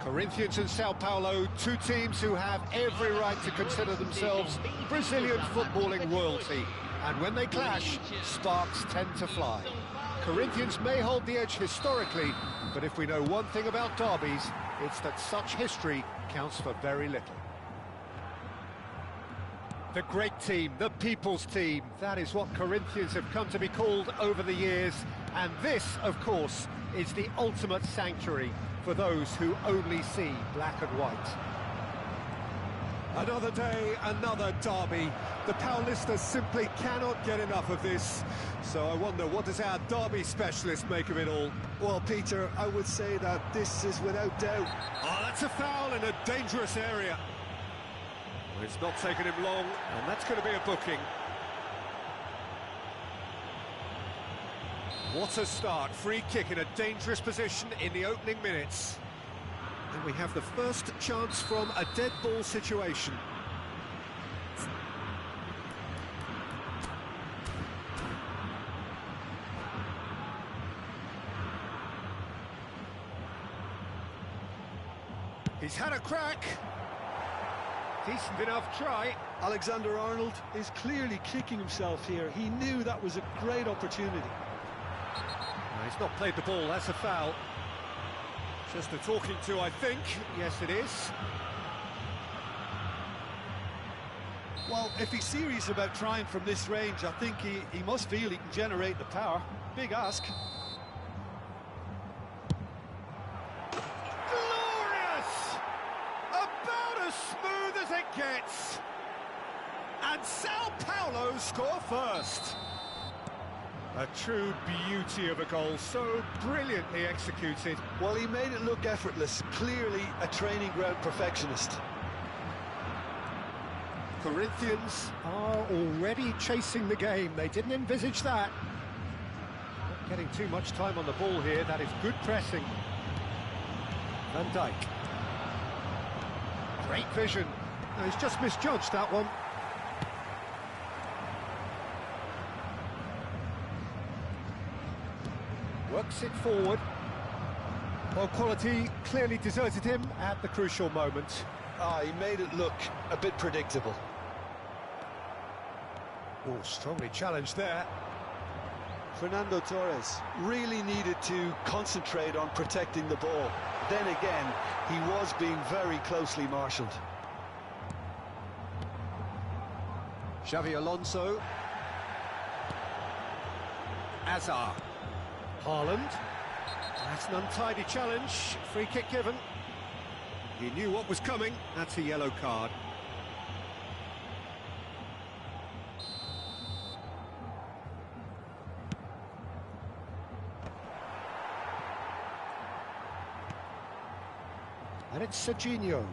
Corinthians and Sao Paulo, two teams who have every right to consider themselves Brazilian footballing royalty. And when they clash, sparks tend to fly. Corinthians may hold the edge historically, but if we know one thing about derbies, it's that such history counts for very little. The great team, the people's team, that is what Corinthians have come to be called over the years. And this, of course, is the ultimate sanctuary for those who only see black and white. Another day, another derby. The Paulistas simply cannot get enough of this. So I wonder, what does our derby specialist make of it all? Well, Peter, I would say that this is without doubt. Oh, that's a foul in a dangerous area. Well, it's not taken him long, and that's going to be a booking. What a start. Free kick in a dangerous position in the opening minutes. And we have the first chance from a dead ball situation. He's had a crack. Decent enough try. Alexander-Arnold is clearly kicking himself here. He knew that was a great opportunity. No, he's not played the ball, that's a foul. Just a talking to, I think. Yes, it is. Well, if he's serious about trying from this range, I think he must feel he can generate the power. Big ask. Glorious! About as smooth as it gets. And Sao Paulo score first. A true beauty of a goal, so brilliantly executed. Well, he made it look effortless, clearly a training ground perfectionist. Corinthians are already chasing the game, they didn't envisage that. Not getting too much time on the ball here, that is good pressing. Van Dijk. Great vision. No, he's just misjudged that one. Works it forward. Well, quality clearly deserted him at the crucial moment. He made it look a bit predictable. Oh, strongly challenged there. Fernando Torres really needed to concentrate on protecting the ball. Then again, he was being very closely marshalled. Xavi Alonso. Azar. Haaland. That's an untidy challenge. Free kick given. He knew what was coming. That's a yellow card. And it's Serginho.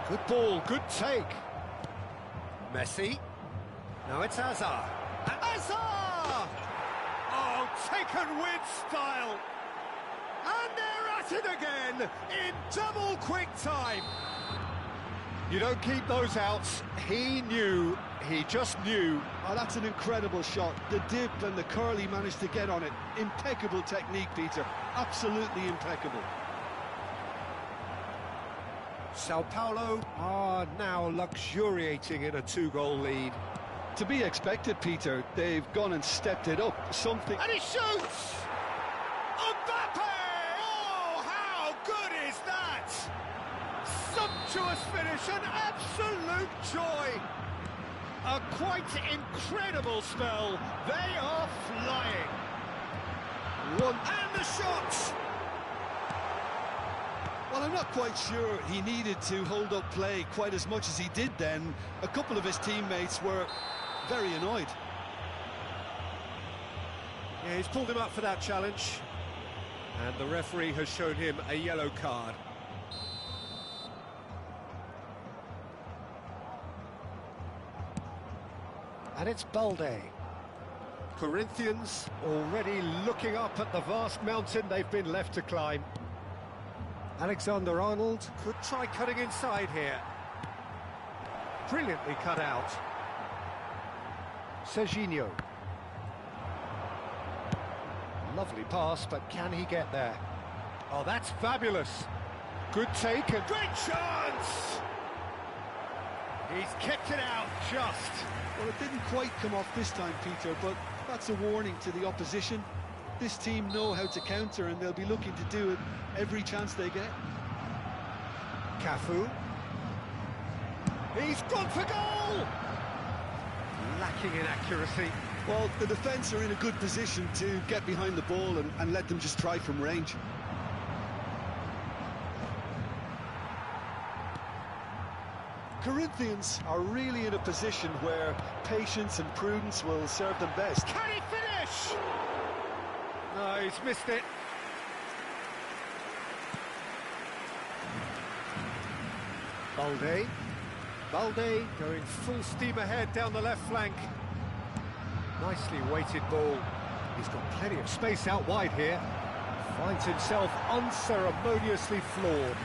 Good ball, good take. Messi. Now it's Azar. Azar! Oh, taken with style. And they're at it again in double quick time. You don't keep those out. He knew, he just knew. Oh, that's an incredible shot. The dip and the curl he managed to get on it. Impeccable technique, Peter. Absolutely impeccable. Sao Paulo are now luxuriating in a two-goal lead. To be expected, Peter. They've gone and stepped it up. Something... And he shoots! Mbappe! Oh, how good is that? Sumptuous finish, an absolute joy. A quite incredible spell. They are flying. And the shot! Well, I'm not quite sure he needed to hold up play quite as much as he did then. A couple of his teammates were very annoyed. Yeah, he's pulled him up for that challenge. And the referee has shown him a yellow card. And it's Balde. Corinthians already looking up at the vast mountain they've been left to climb. Alexander-Arnold could try cutting inside here. Brilliantly cut out. Serginho. Lovely pass, but can he get there? Oh, that's fabulous. Good take and great chance! He's kicked it out just. Well, it didn't quite come off this time, Peter, but that's a warning to the opposition. This team know how to counter, and they'll be looking to do it every chance they get. Cafu. He's gone for goal! Lacking in accuracy. Well, the defence are in a good position to get behind the ball and let them just try from range. Corinthians are really in a position where patience and prudence will serve them best. Can he finish? No, he's missed it. Balde going full steam ahead down the left flank. Nicely weighted ball. He's got plenty of space out wide here. Finds himself unceremoniously floored.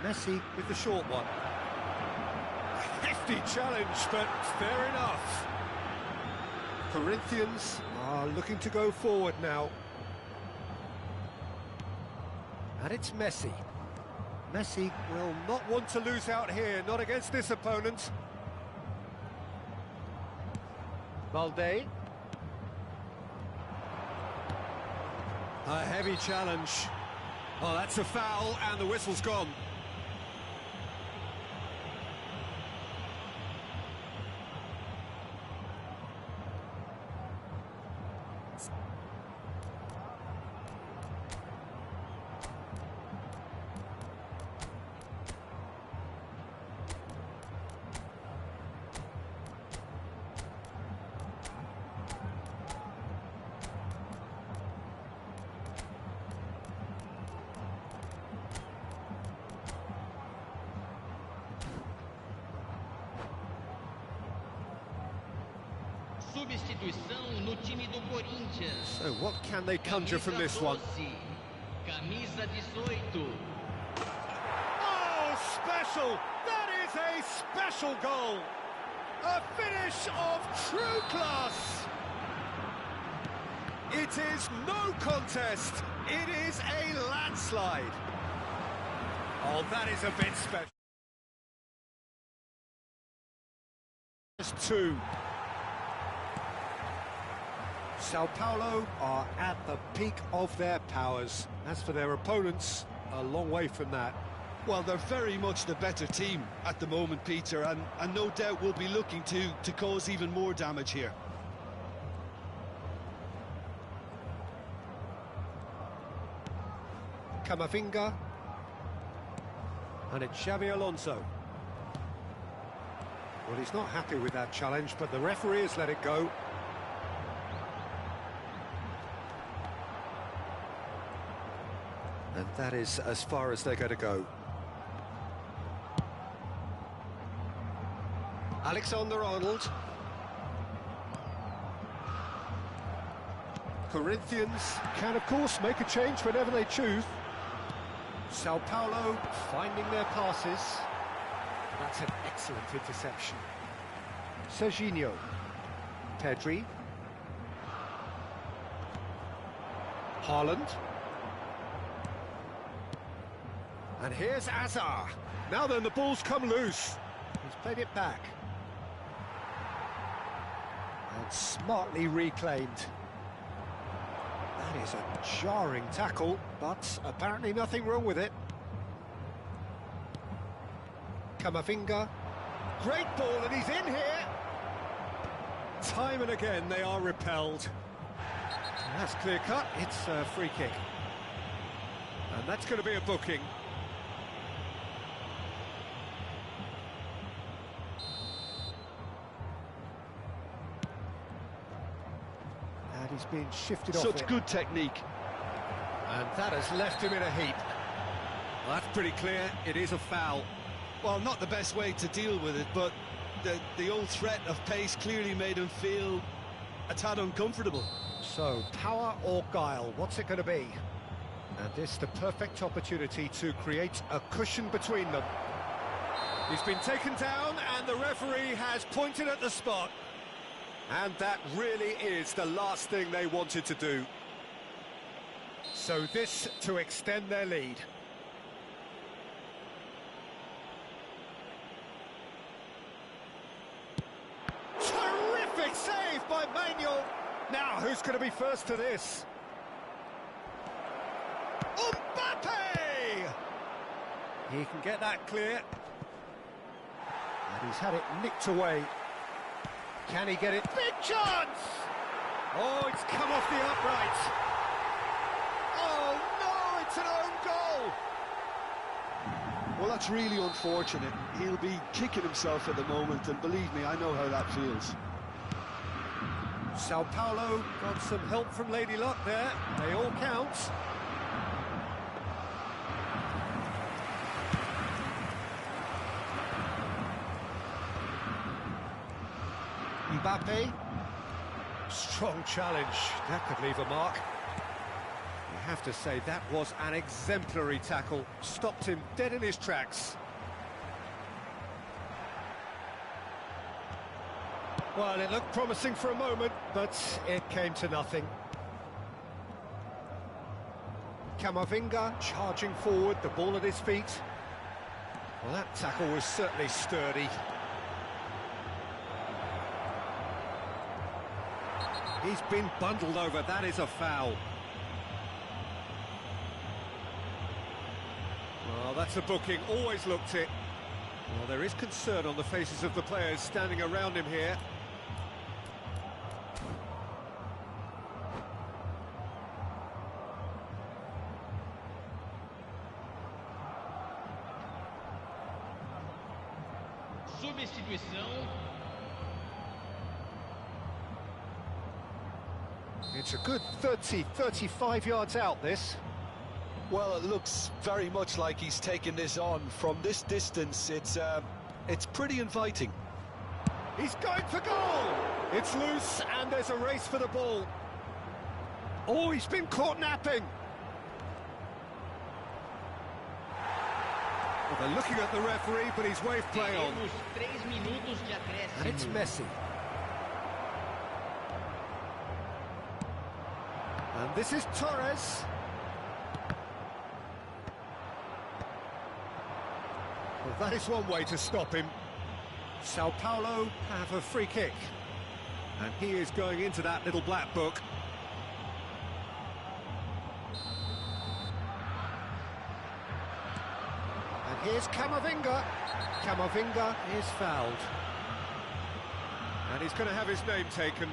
Messi with the short one. A hefty challenge, but fair enough. Corinthians are looking to go forward now. And it's Messi. Messi will not want to lose out here, not against this opponent. Balde. A heavy challenge. Oh, that's a foul, and the whistle's gone. Substituição no time do Corinthians. So what can they conjure from this one? Camisa 18. Oh, special! That is a special goal! A finish of true class! It is no contest, it is a landslide. Oh, that is a bit special. Just two. Sao Paulo are at the peak of their powers. As for their opponents, a long way from that. Well, they're very much the better team at the moment, Peter, and no doubt will be looking to cause even more damage here. Camavinga. And it's Xabi Alonso. Well, he's not happy with that challenge, but the referee has let it go. And that is as far as they're going to go. Alexander-Arnold. Corinthians can, of course, make a change whenever they choose. Sao Paulo finding their passes. That's an excellent interception. Serginho. Pedri. Haaland. And here's Azar. Now then, the ball's come loose. He's played it back. And smartly reclaimed. That is a jarring tackle, but apparently nothing wrong with it. Camavinga. Great ball, and he's in here. Time and again, they are repelled. And that's clear cut. It's a free kick. And that's going to be a booking. He's being shifted off it. Such good technique. And that has left him in a heap. Well, that's pretty clear. It is a foul. Well, not the best way to deal with it, but the old threat of pace clearly made him feel a tad uncomfortable. So, power or guile, what's it going to be? And this the perfect opportunity to create a cushion between them. He's been taken down and the referee has pointed at the spot. And that really is the last thing they wanted to do. So this to extend their lead. Terrific save by Manuel. Now, who's going to be first to this? Mbappe! He can get that clear. And he's had it nicked away. Can he get it? Big chance! Oh, it's come off the upright. Oh, no, it's an own goal! Well, that's really unfortunate. He'll be kicking himself at the moment, and believe me, I know how that feels. Sao Paulo got some help from Lady Luck there. They all count. Mbappe. Strong challenge. That could leave a mark. You have to say that was an exemplary tackle. Stopped him dead in his tracks. Well, it looked promising for a moment, but it came to nothing. Camavinga charging forward, the ball at his feet. Well, that tackle was certainly sturdy. He's been bundled over, that is a foul. Well, that's a booking, always looked it. Well, there is concern on the faces of the players standing around him here. Substituição. It's a good 30, 35 yards out, this. Well, it looks very much like he's taken this on. From this distance, it's pretty inviting. He's going for goal! It's loose, and there's a race for the ball. Oh, he's been caught napping. Well, they're looking at the referee, but he's waved play on. Temos 3 minutos de acréscimo. And it's Messi. And this is Torres. Well, that is one way to stop him. Sao Paulo have a free kick. And he is going into that little black book. And here's Camavinga. Camavinga is fouled. And he's going to have his name taken.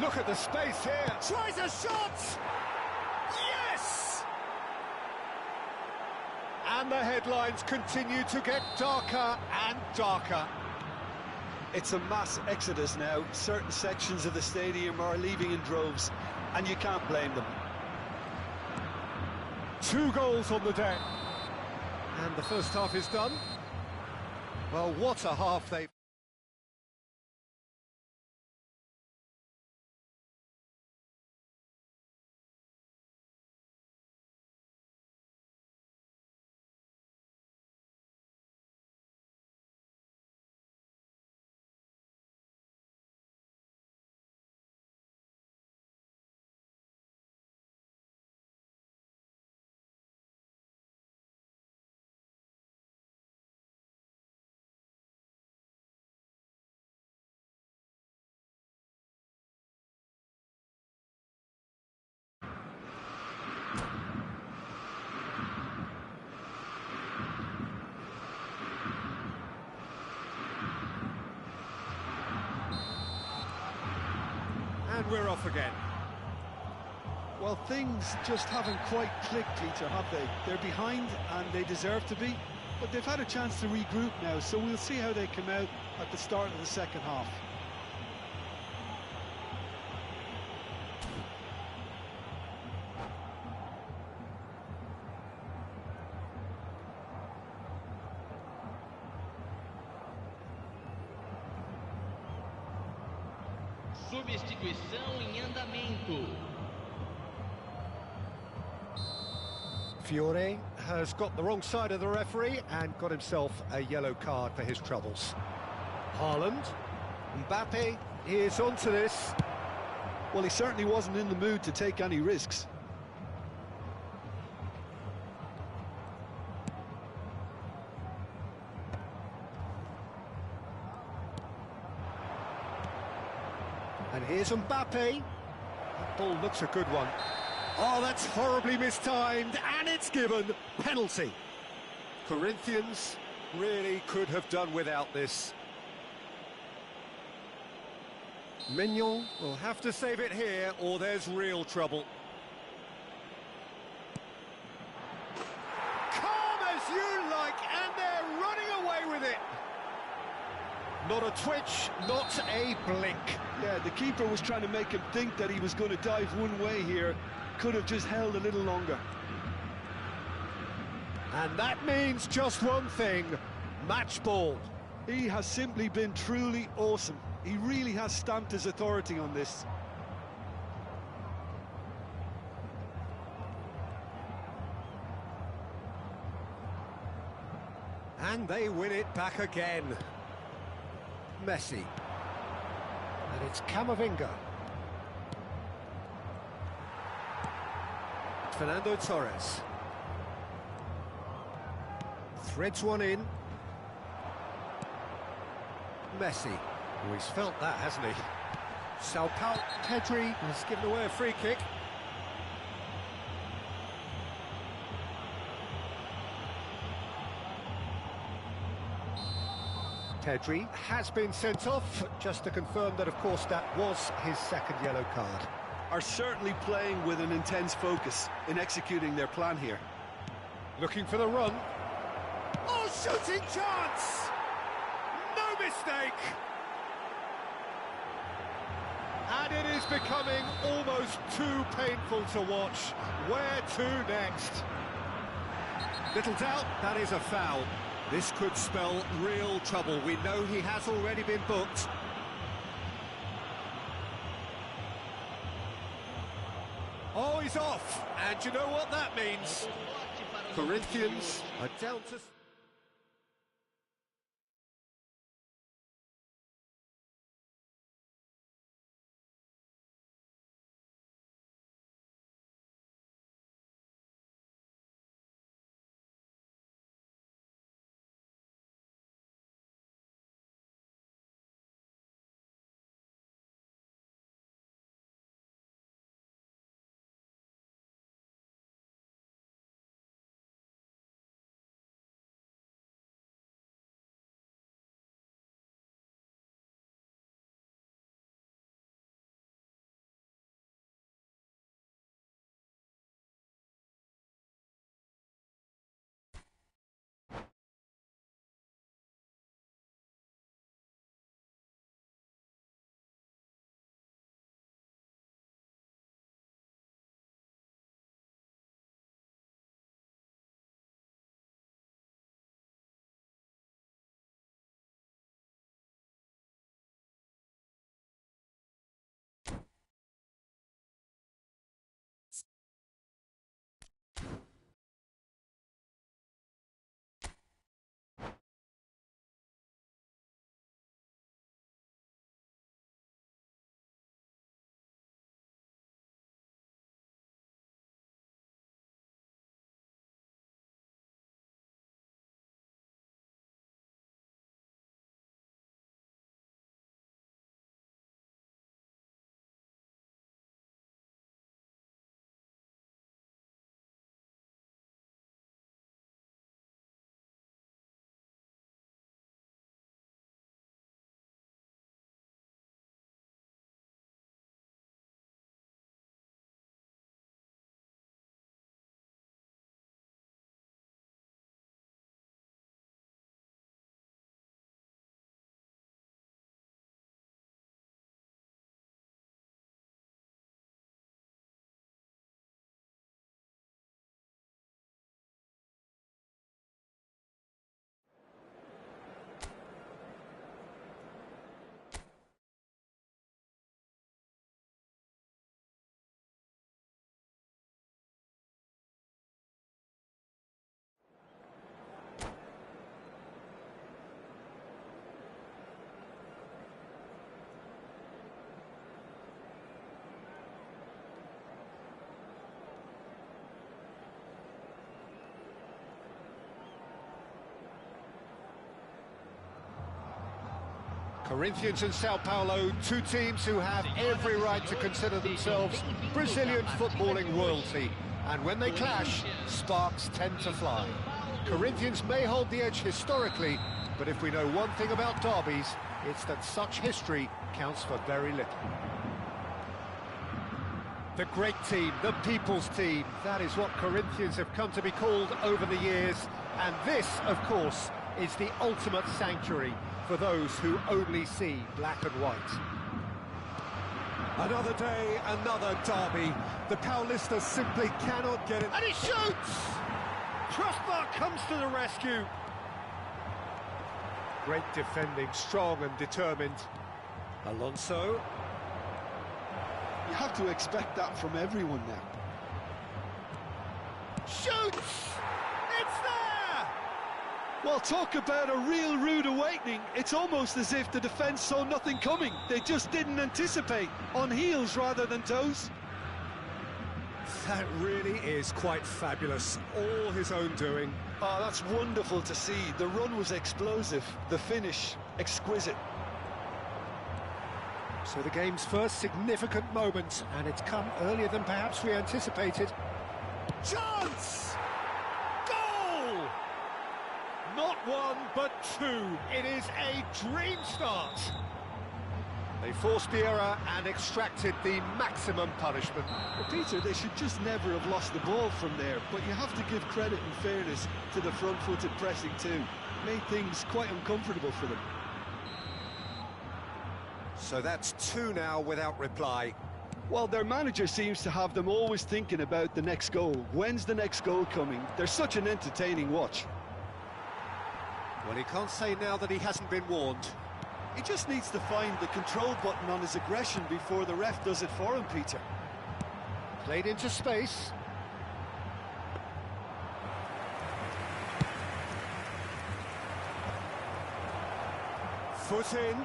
Look at the space here. Tries a shot! Yes! And the headlines continue to get darker and darker. It's a mass exodus now. Certain sections of the stadium are leaving in droves, and you can't blame them. 2 goals on the day. And the first half is done. Well, what a half they've... And we're off again. Well, things just haven't quite clicked, Peter, have they? They're behind, and they deserve to be, but they've had a chance to regroup now, so we'll see how they come out at the start of the second half. Substituição em andamento. Fiore has got the wrong side of the referee and got himself a yellow card for his troubles. Haaland, Mbappe is onto this. Well, he certainly wasn't in the mood to take any risks. And here's Mbappe. That ball looks a good one. Oh, that's horribly mistimed, and it's given. Penalty. Corinthians really could have done without this. Mignon will have to save it here, or there's real trouble. Calm as you like, and they're running away with it. Not a twitch, not a blink. Yeah, the keeper was trying to make him think that he was going to dive one way here. Could have just held a little longer. And that means just one thing, match ball. He has simply been truly awesome. He really has stamped his authority on this. And they win it back again. Messi. And it's Camavinga. Fernando Torres. Threads one in. Messi. Oh, he's felt that, hasn't he? Salpal Pedri has given away a free kick. Pedri has been sent off, just to confirm that, of course, that was his second yellow card. Are certainly playing with an intense focus in executing their plan here. Looking for the run. Oh, shooting chance! No mistake! And it is becoming almost too painful to watch. Where to next? Little doubt, that is a foul. This could spell real trouble. We know he has already been booked. Oh, he's off. And you know what that means? Corinthians are down to... Corinthians and Sao Paulo, two teams who have every right to consider themselves Brazilian footballing royalty. And when they clash, sparks tend to fly. Corinthians may hold the edge historically, but if we know one thing about derbies, it's that such history counts for very little. The great team, the people's team, that is what Corinthians have come to be called over the years. And this, of course, is the ultimate sanctuary for those who only see black and white. Another day, another derby. The Paulistas simply cannot get it. And he shoots! Crossbar comes to the rescue. Great defending, strong and determined. Alonso. You have to expect that from everyone now. Shoots! It's there! Well, talk about a real rude awakening. It's almost as if the defence saw nothing coming. They just didn't anticipate, on heels rather than toes. That really is quite fabulous. All his own doing. Oh, that's wonderful to see. The run was explosive, the finish exquisite. So the game's first significant moment, and it's come earlier than perhaps we anticipated. Chance! Goal! Not one, but two. It is a dream start. They forced the error and extracted the maximum punishment. Well, Peter, they should just never have lost the ball from there, but you have to give credit and fairness to the front-footed pressing too. Made things quite uncomfortable for them. So that's two now without reply. Well, their manager seems to have them always thinking about the next goal. When's the next goal coming? They're such an entertaining watch. Well, he can't say now that he hasn't been warned. He just needs to find the control button on his aggression before the ref does it for him, Peter. Played into space. Foot in.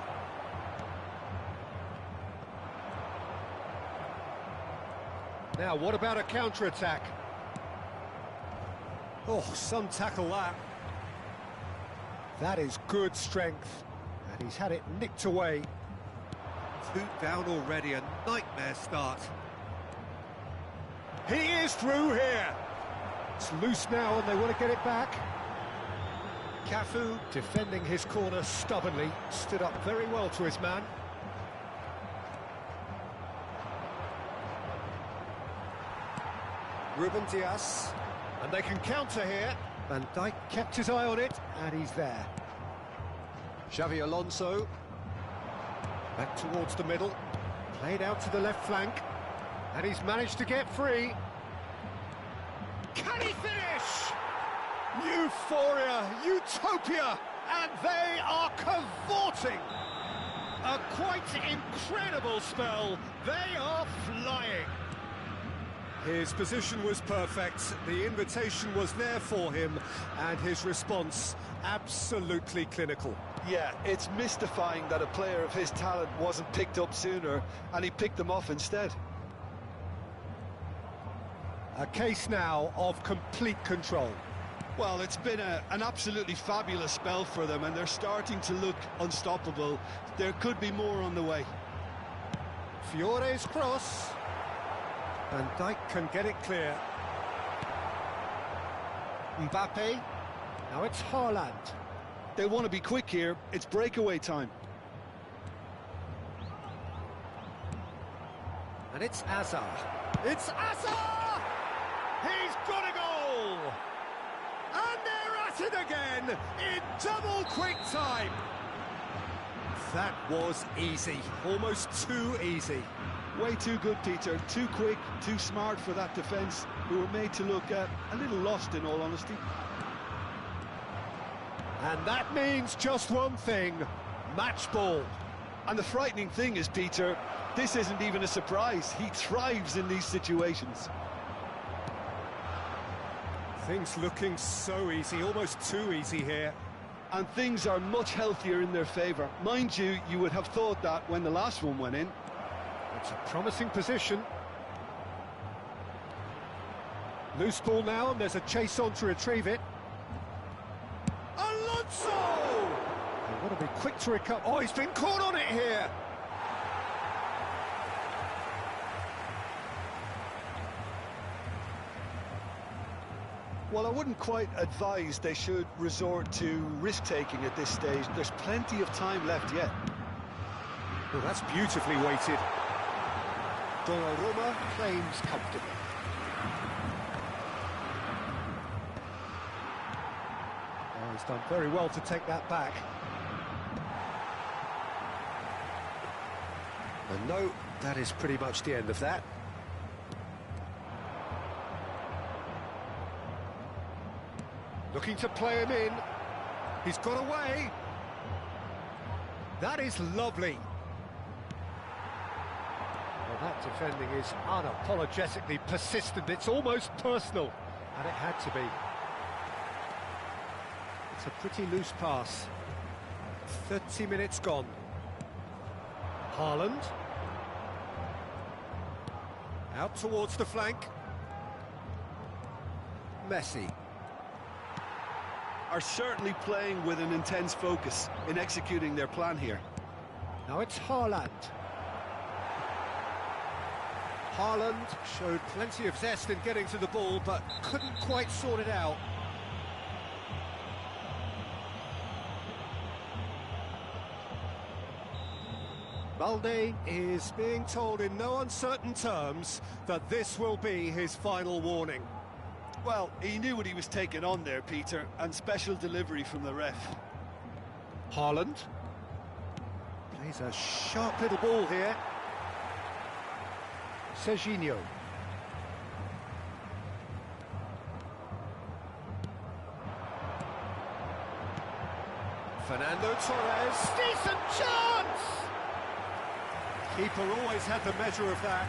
Now, what about a counter-attack? Oh, some tackle that. That is good strength. And he's had it nicked away. Two down already, a nightmare start. He is through here. It's loose now and they want to get it back. Cafu defending his corner stubbornly, stood up very well to his man. Ruben Dias, and they can counter here. Van Dijk kept his eye on it, and he's there. Xavi Alonso, back towards the middle, played out to the left flank, and he's managed to get free. Can he finish? Euphoria, utopia, and they are cavorting. A quite incredible spell. They are flying. His position was perfect, the invitation was there for him, and his response absolutely clinical. Yeah, it's mystifying that a player of his talent wasn't picked up sooner, and he picked them off instead. A case now of complete control. Well, it's been an absolutely fabulous spell for them, and they're starting to look unstoppable. There could be more on the way. Fiore's cross. Van Dijk can get it clear. Mbappe. Now it's Haaland. They want to be quick here. It's breakaway time. And it's Hazard. It's Hazard! He's got a goal! And they're at it again in double quick time. That was easy, almost too easy. Way too good, Peter. Too quick, too smart for that defence, who were made to look a little lost, in all honesty. And that means just one thing, match ball. And the frightening thing is, Peter, this isn't even a surprise. He thrives in these situations. Things looking so easy, almost too easy here. And things are much healthier in their favour. Mind you, you would have thought that when the last one went in. It's a promising position. Loose ball now, and there's a chase on to retrieve it. Alonso! Got to be quick to recover. Oh, he's been caught on it here. Well, I wouldn't quite advise they should resort to risk-taking at this stage. There's plenty of time left yet. Well, that's beautifully weighted. Donnarumma claims comfortably. Oh, he's done very well to take that back. And no, that is pretty much the end of that. Looking to play him in. He's got away. That is lovely. Well, that defending is unapologetically persistent. It's almost personal, and it had to be. It's a pretty loose pass. 30 minutes gone. Haaland. Out towards the flank. Messi. Are certainly playing with an intense focus in executing their plan here. Now it's Haaland. Haaland showed plenty of zest in getting to the ball, but couldn't quite sort it out. Balde is being told in no uncertain terms that this will be his final warning. Well, he knew what he was taking on there, Peter, and special delivery from the ref. Haaland plays a sharp little ball here. Serginho. Fernando Torres, decent chance! Keeper always had the measure of that.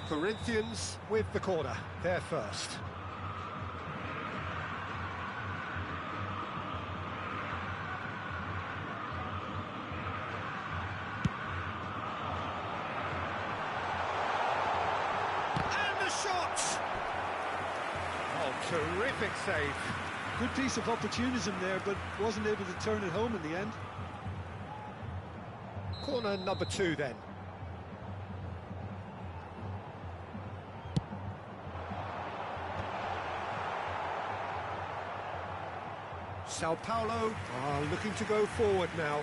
Corinthians with the corner, they're first. And the shot! Oh, terrific save. Good piece of opportunism there, but wasn't able to turn it home in the end. Corner number 2 then. Sao Paulo are looking to go forward now.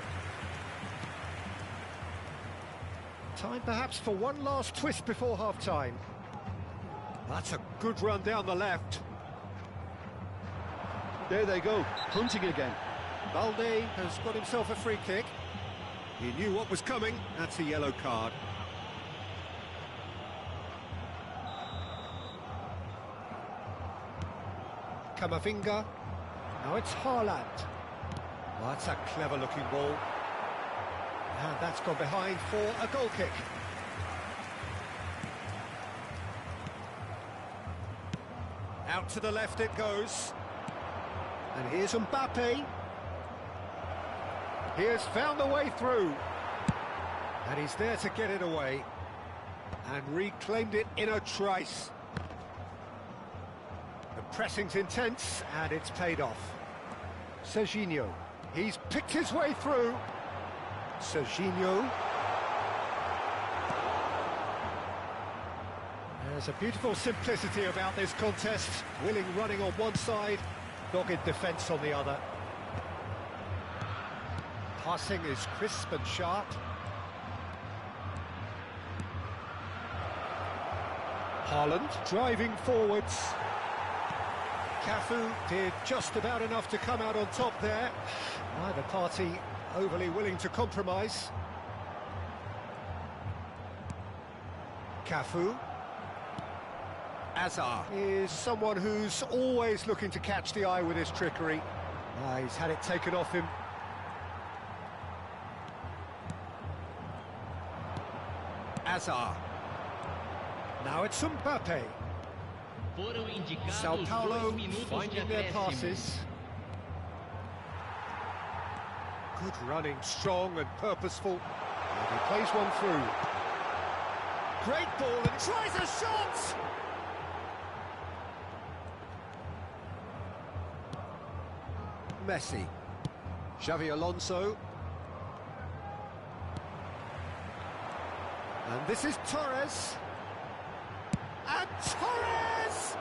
Time perhaps for one last twist before half-time. That's a good run down the left. There they go, hunting again. Balde has got himself a free kick. He knew what was coming. That's a yellow card. Camavinga. Now it's Haaland. Well, that's a clever-looking ball. And that's gone behind for a goal kick. Out to the left it goes. And here's Mbappe. He has found a way through. And he's there to get it away. And reclaimed it in a trice. The pressing's intense, and it's paid off. Serginho, he's picked his way through. Serginho. There's a beautiful simplicity about this contest. Willing running on one side, dogged defence on the other. Passing is crisp and sharp. Haaland driving forwards. Cafu did just about enough to come out on top there. Neither party overly willing to compromise. Cafu. Azar is someone who's always looking to catch the eye with his trickery. He's had it taken off him. Azar. Now it's Mbappe. Sao Paulo finding their passes. Good running, strong and purposeful. And he plays one through. Great ball and tries a shot! Messi. Xavi Alonso. And this is Torres. And Torres!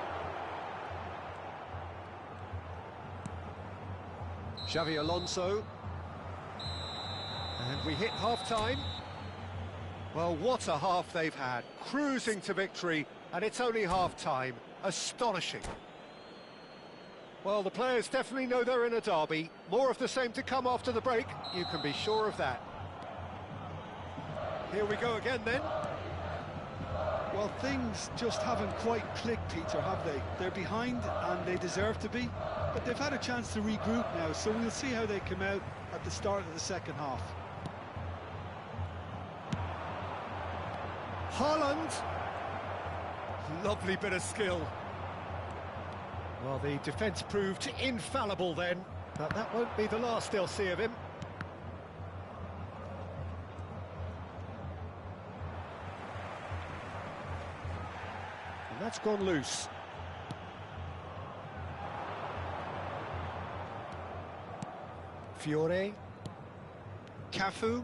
Xavi Alonso. And we hit half-time. Well, what a half they've had. Cruising to victory, and it's only half-time. Astonishing. Well, the players definitely know they're in a derby. More of the same to come after the break, you can be sure of that. Here we go again then. Well, things just haven't quite clicked, Peter, have they? They're behind, and they deserve to be. But they've had a chance to regroup now, so we'll see how they come out at the start of the second half. Haaland. Lovely bit of skill. Well, the defence proved infallible then, but that won't be the last they'll see of him. And that's gone loose. Fiore. Cafu.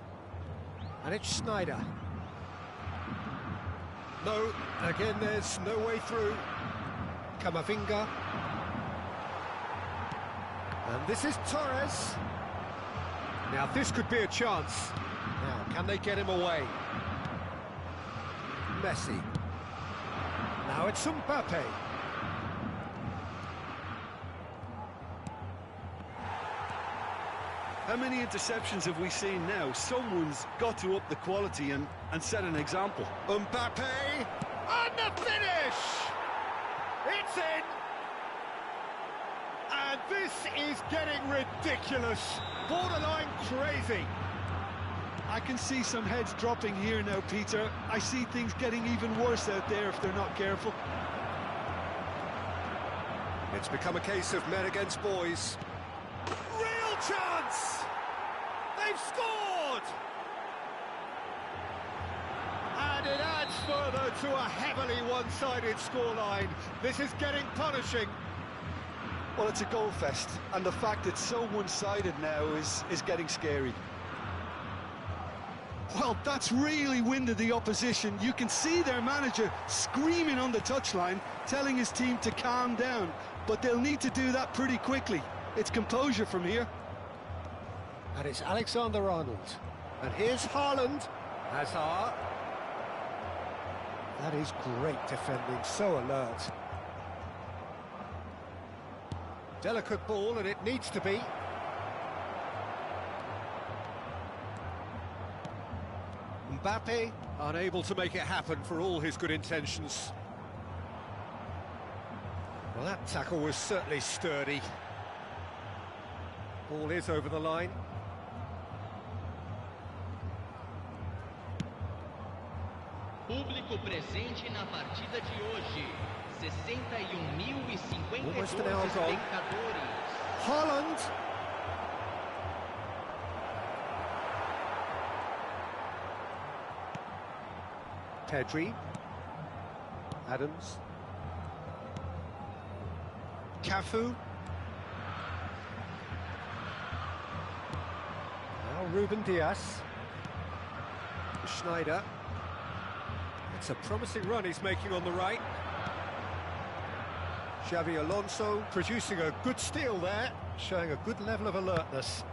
And it's Schneider. No, again there's no way through. Camavinga. And this is Torres. Now this could be a chance. Now, can they get him away? Messi. Now it's Mbappe. How many interceptions have we seen now? Someone's got to up the quality and set an example. Mbappe, and the finish! It's in! And this is getting ridiculous, borderline crazy. I can see some heads dropping here now, Peter. I see things getting even worse out there if they're not careful. It's become a case of men against boys. Real chance! They've scored! And it adds further to a heavily one-sided scoreline. This is getting punishing. Well, it's a goal fest, and the fact it's so one-sided now is getting scary. Well, that's really winded the opposition. You can see their manager screaming on the touchline, telling his team to calm down, but they'll need to do that pretty quickly. It's composure from here. And it's Alexander-Arnold. And here's Haaland. Hazard. That is great defending, so alert. Delicate ball, and it needs to be. Mbappe, unable to make it happen for all his good intentions. Well, that tackle was certainly sturdy. Ball is over the line. Público presente na partida de hoje. 61.052 Almost an hour gone. espectadores. Haaland. Pedri. Adams. Cafu. Now Ruben Dias. Schneider. It's a promising run he's making on the right. Xavi Alonso producing a good steal there, showing a good level of alertness.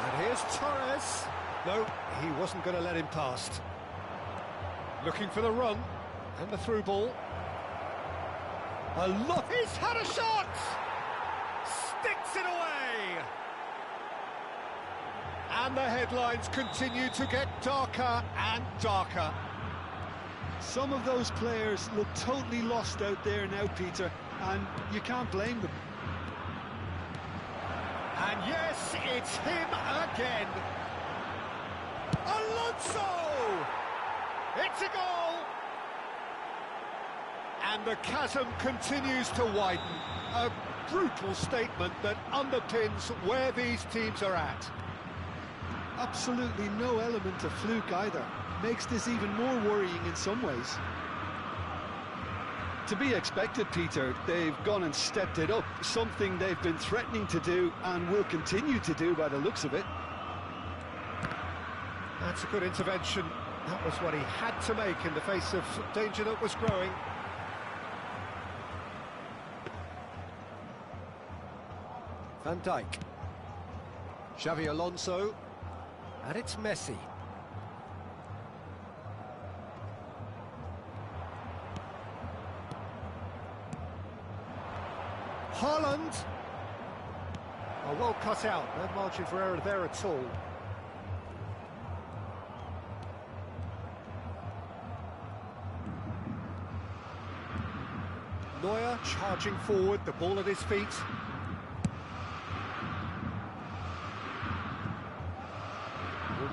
And here's Torres. No, he wasn't going to let him past. Looking for the run, and the through ball. A lot. He's had a shot! Sticks it away! And the headlines continue to get darker and darker. Some of those players look totally lost out there now, Peter, and you can't blame them. And yes, it's him again. Alonso! It's a goal! And the chasm continues to widen. A brutal statement that underpins where these teams are at. Absolutely no element of fluke either. Makes this even more worrying in some ways. To be expected, Peter. They've gone and stepped it up, something they've been threatening to do and will continue to do by the looks of it. That's a good intervention. That was what he had to make in the face of danger that was growing. Van Dijk. Xavi Alonso. And it's Messi. Haaland. Oh, well cut out. No margin for error there at all. Neuer charging forward, the ball at his feet.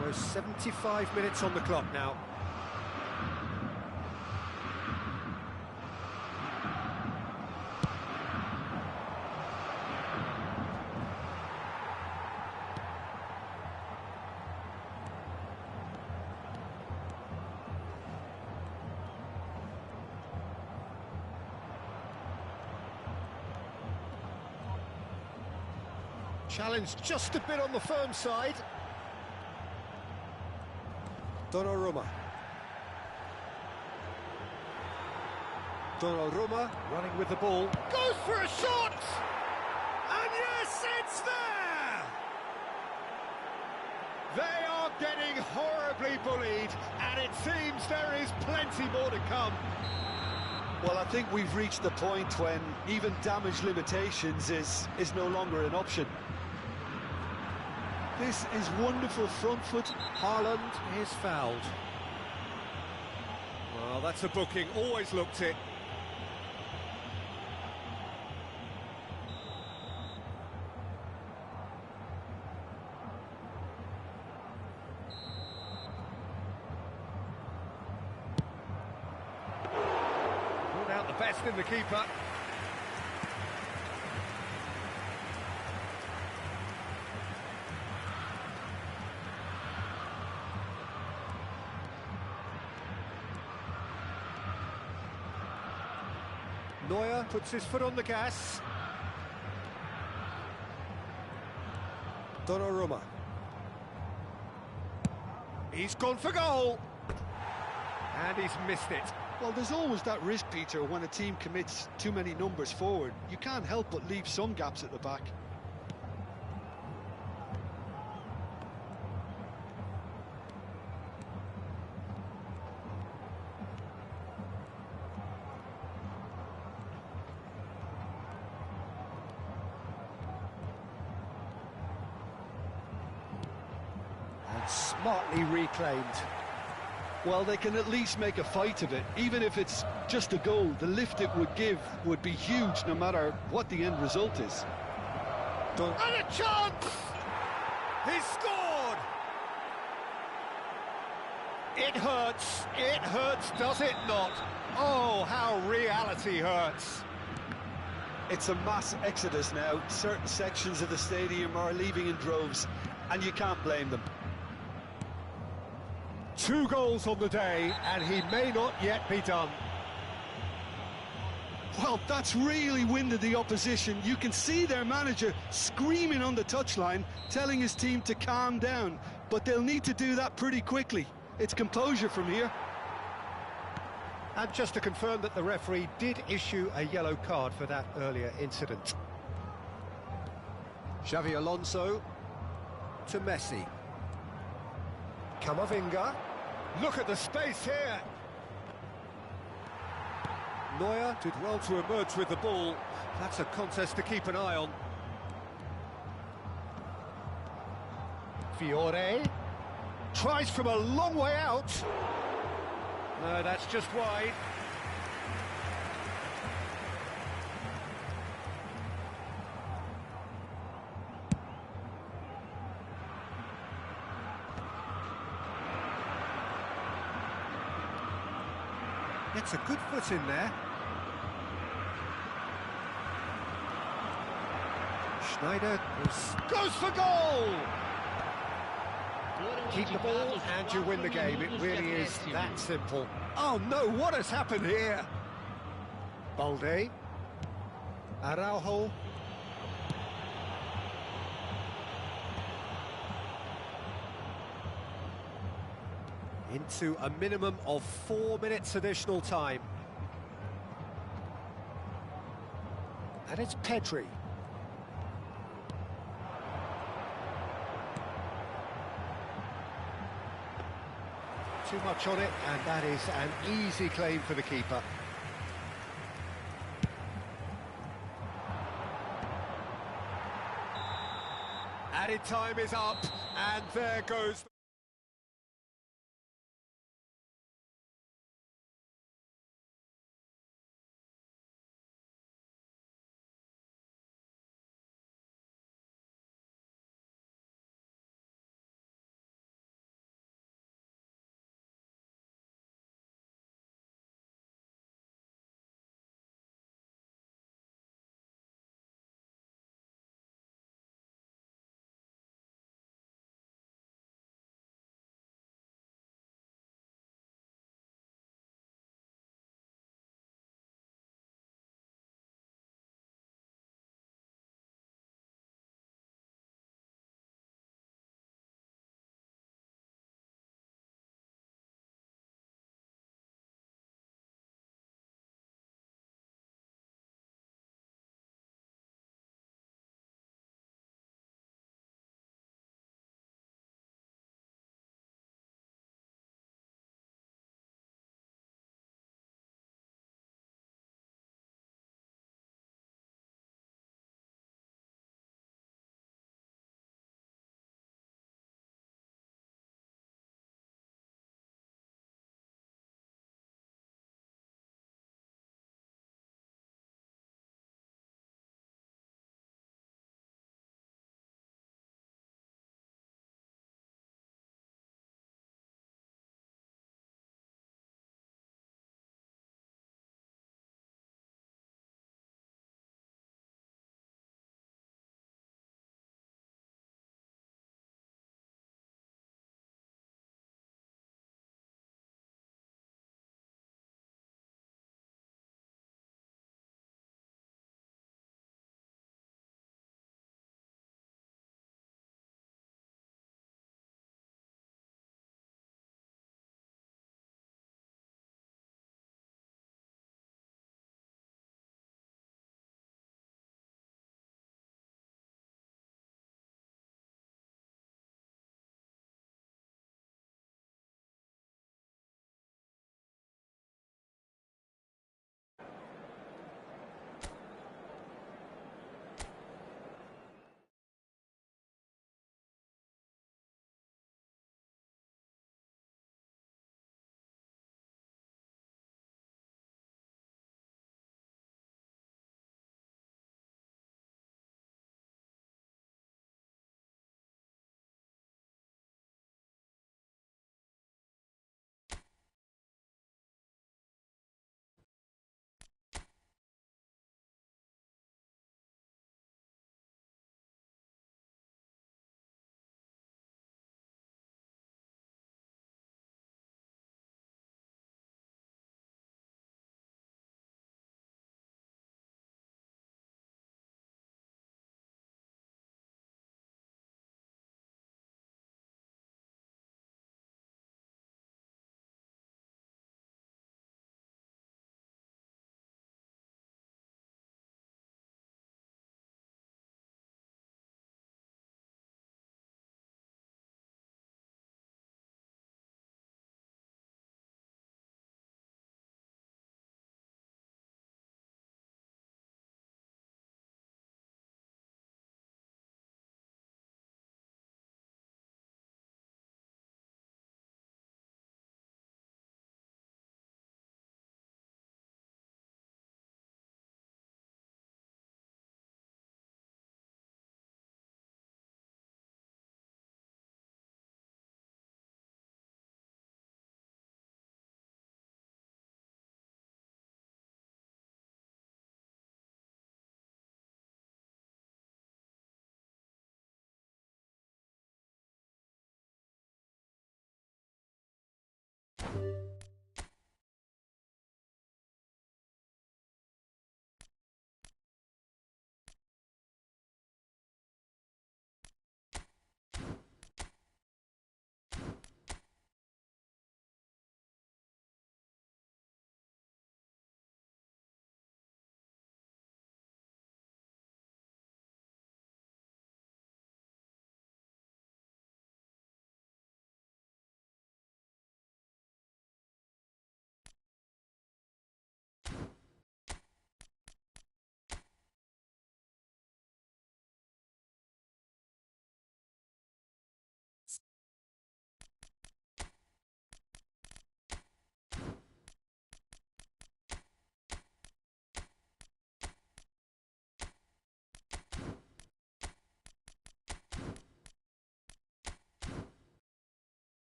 Almost 75 minutes on the clock now. Challenge just a bit on the firm side. Donnarumma. Donnarumma running with the ball. Goes for a shot! And yes, it's there! They are getting horribly bullied, and it seems there is plenty more to come. Well, I think we've reached the point when even damage limitations is no longer an option. This is wonderful front foot. Haaland is fouled. Well, that's a booking, always looked it. Brought out the best in the keeper. Neuer puts his foot on the gas. Donnarumma. He's gone for goal. And he's missed it. Well, there's always that risk, Peter, when a team commits too many numbers forward. You can't help but leave some gaps at the back. Smartly reclaimed. Well, they can at least make a fight of it. Even if it's just a goal, the lift it would give would be huge no matter what the end result is. And a chance! He's scored! It hurts, does it not? Oh, how reality hurts. It's a mass exodus now. Certain sections of the stadium are leaving in droves, and you can't blame them. 2 goals on the day, and he may not yet be done. Well, that's really winded the opposition. You can see their manager screaming on the touchline, telling his team to calm down, but they'll need to do that pretty quickly. It's composure from here. And just to confirm that the referee did issue a yellow card for that earlier incident. Xavi Alonso to Messi. Camavinga. Look at the space here. Neuer did well to emerge with the ball. That's a contest to keep an eye on. Fiore tries from a long way out. No, that's just wide. Gets a good foot in there. Schneider goes for goal! Keep the ball and you win the game. It really is that simple. Oh no, what has happened here? Balde. Araujo. Into a minimum of 4 minutes additional time. And it's Pedri. Too much on it, and that is an easy claim for the keeper. Added time is up, and there goes...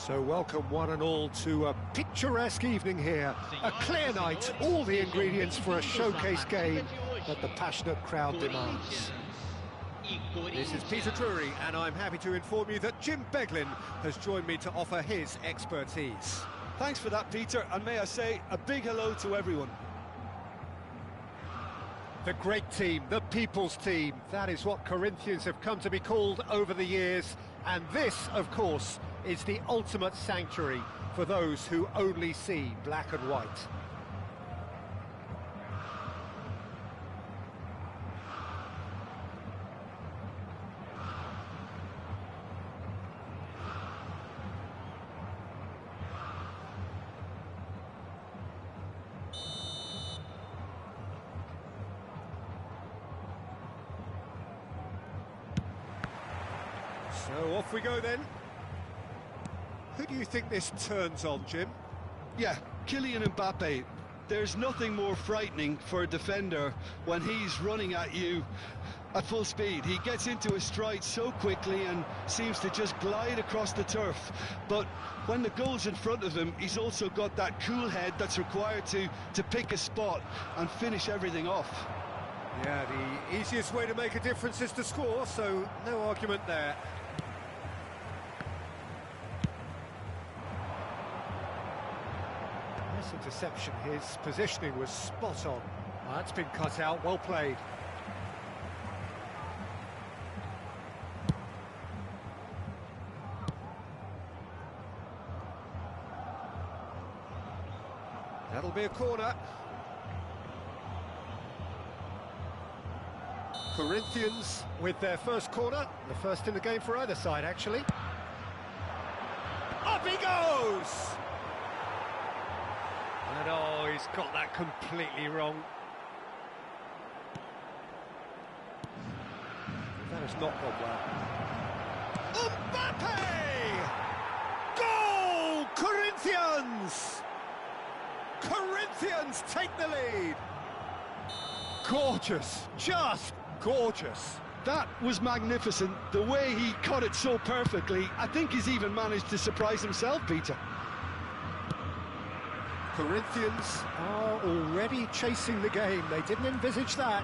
So welcome one and all to a picturesque evening here. A clear night, all the ingredients for a showcase game that the passionate crowd demands. e This is Peter Corinthians. Drury, and I'm happy to inform you that Jim Beglin has joined me to offer his expertise. Thanks for that, Peter, and may I say a big hello to everyone. The great team, the people's team, that is what Corinthians have come to be called over the years, and this, of course, is the ultimate sanctuary for those who only see black and white. So off we go then. Who do you think this turns on, Jim? Yeah, Kylian Mbappe. There's nothing more frightening for a defender when he's running at you at full speed. He gets into his stride so quickly and seems to just glide across the turf. But when the goal's in front of him, he's also got that cool head that's required to pick a spot and finish everything off. Yeah, the easiest way to make a difference is to score, so no argument there. Nice interception, his positioning was spot on. That's been cut out, well played. That'll be a corner. Corinthians with their first corner, the first in the game for either side, actually. Up he goes! And oh, he's got that completely wrong. That has not gone well. Mbappe! Goal! Corinthians! Corinthians take the lead! Gorgeous, just gorgeous. That was magnificent. The way he cut it so perfectly, I think he's even managed to surprise himself, Peter. Corinthians are already chasing the game. They didn't envisage that.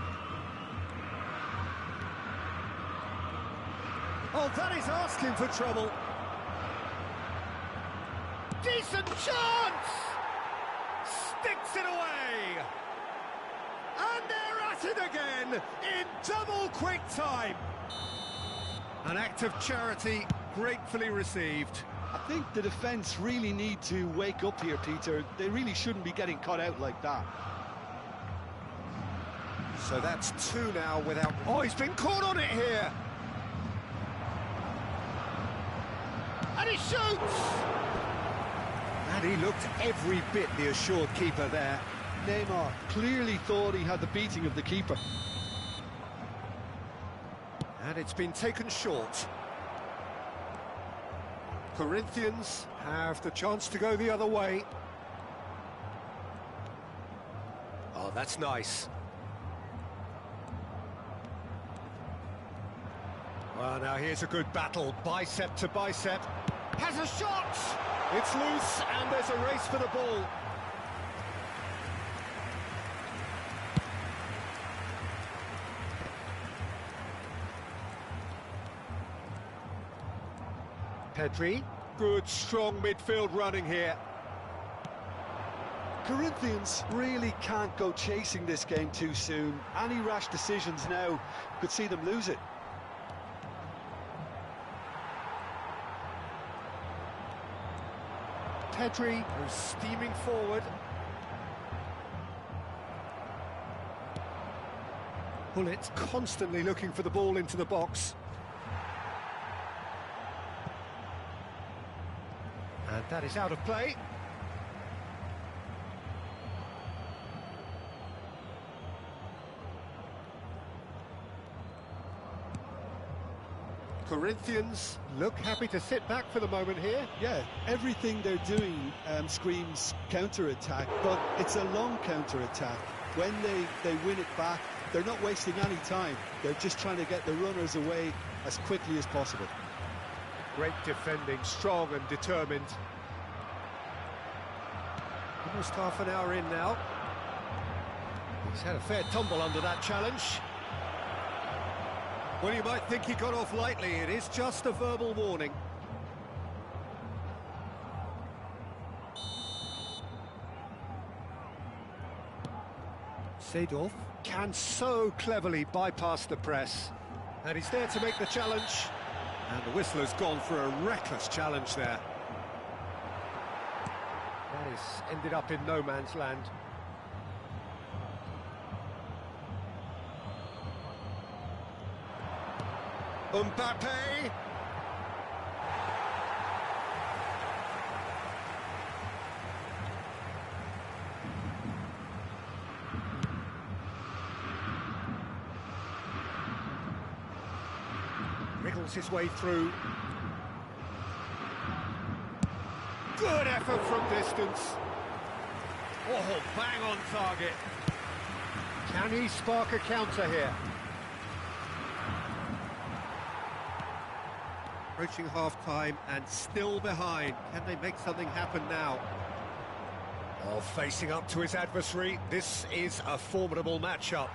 Oh, that is asking for trouble. Decent chance! Sticks it away! And they're at it again in double quick time. An act of charity gratefully received. I think the defence really need to wake up here, Peter. They really shouldn't be getting caught out like that. So that's two now without... Oh, he's been caught on it here! And he shoots! And he looked every bit the assured keeper there. Neymar clearly thought he had the beating of the keeper. And it's been taken short. Corinthians have the chance to go the other way. Oh, that's nice. Well, now here's a good battle, bicep to bicep. Has a shot! It's loose, and there's a race for the ball. Pedri, good strong midfield running here. Corinthians really can't go chasing this game too soon. Any rash decisions now could see them lose it. Pedri goes steaming forward. Bullet constantly looking for the ball into the box. And that is out of play. Corinthians look happy to sit back for the moment here. Yeah, everything they're doing screams counter-attack, but it's a long counter-attack. When they win it back, they're not wasting any time. They're just trying to get the runners away as quickly as possible. Great defending, strong and determined. Almost half an hour in now. He's had a fair tumble under that challenge. Well, you might think he got off lightly. It is just a verbal warning. Seedorf can so cleverly bypass the press. And he's there to make the challenge. And the whistler's gone for a reckless challenge there. That has ended up in no man's land. Mbappe! Wriggles his way through. Good effort from distance. Oh, bang on target. Can he spark a counter here? Approaching half-time and still behind. Can they make something happen now? Oh, facing up to his adversary. This is a formidable matchup.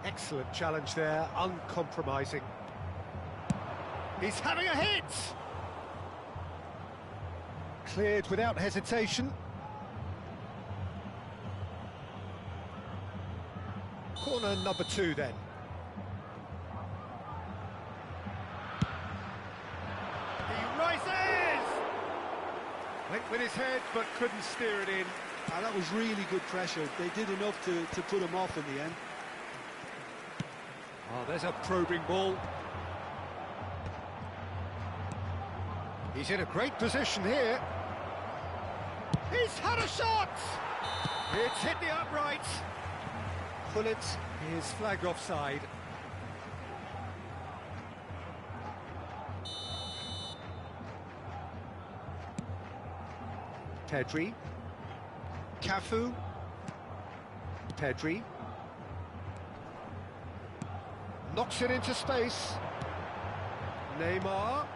Excellent challenge there, uncompromising. He's having a hit! Cleared without hesitation. Corner number 2 then. He rises! Went with his head but couldn't steer it in. That was really good pressure. They did enough to put him off in the end. Oh, there's a probing ball. He's in a great position here. He's had a shot! It's hit the upright. Pullet is flagged offside. Pedri. Cafu. Pedri. Knocks it into space. Neymar.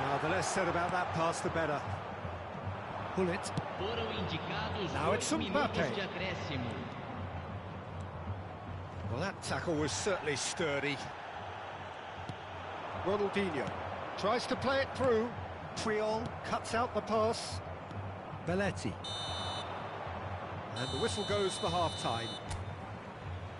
Now, the less said about that pass, the better. Pullet. Now it's Mbappe. Well, that tackle was certainly sturdy. Ronaldinho tries to play it through. Puyol cuts out the pass. Belletti. And the whistle goes for half-time.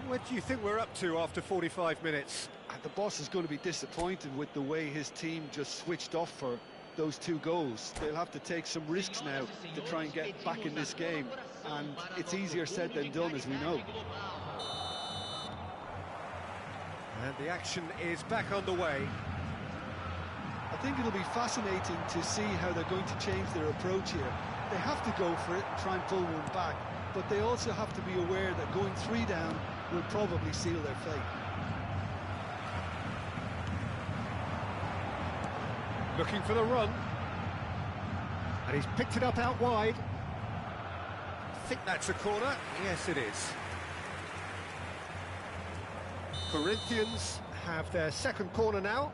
What do you think we're up to after 45 minutes? The boss is going to be disappointed with the way his team just switched off for those 2 goals. They'll have to take some risks now to try and get back in this game, and it's easier said than done, as we know. And the action is back underway. I think it'll be fascinating to see how they're going to change their approach here. They have to go for it and try and pull one back, but they also have to be aware that going 3 down will probably seal their fate. Looking for the run. And he's picked it up out wide. I think that's a corner. Yes, it is. Corinthians have their second corner now.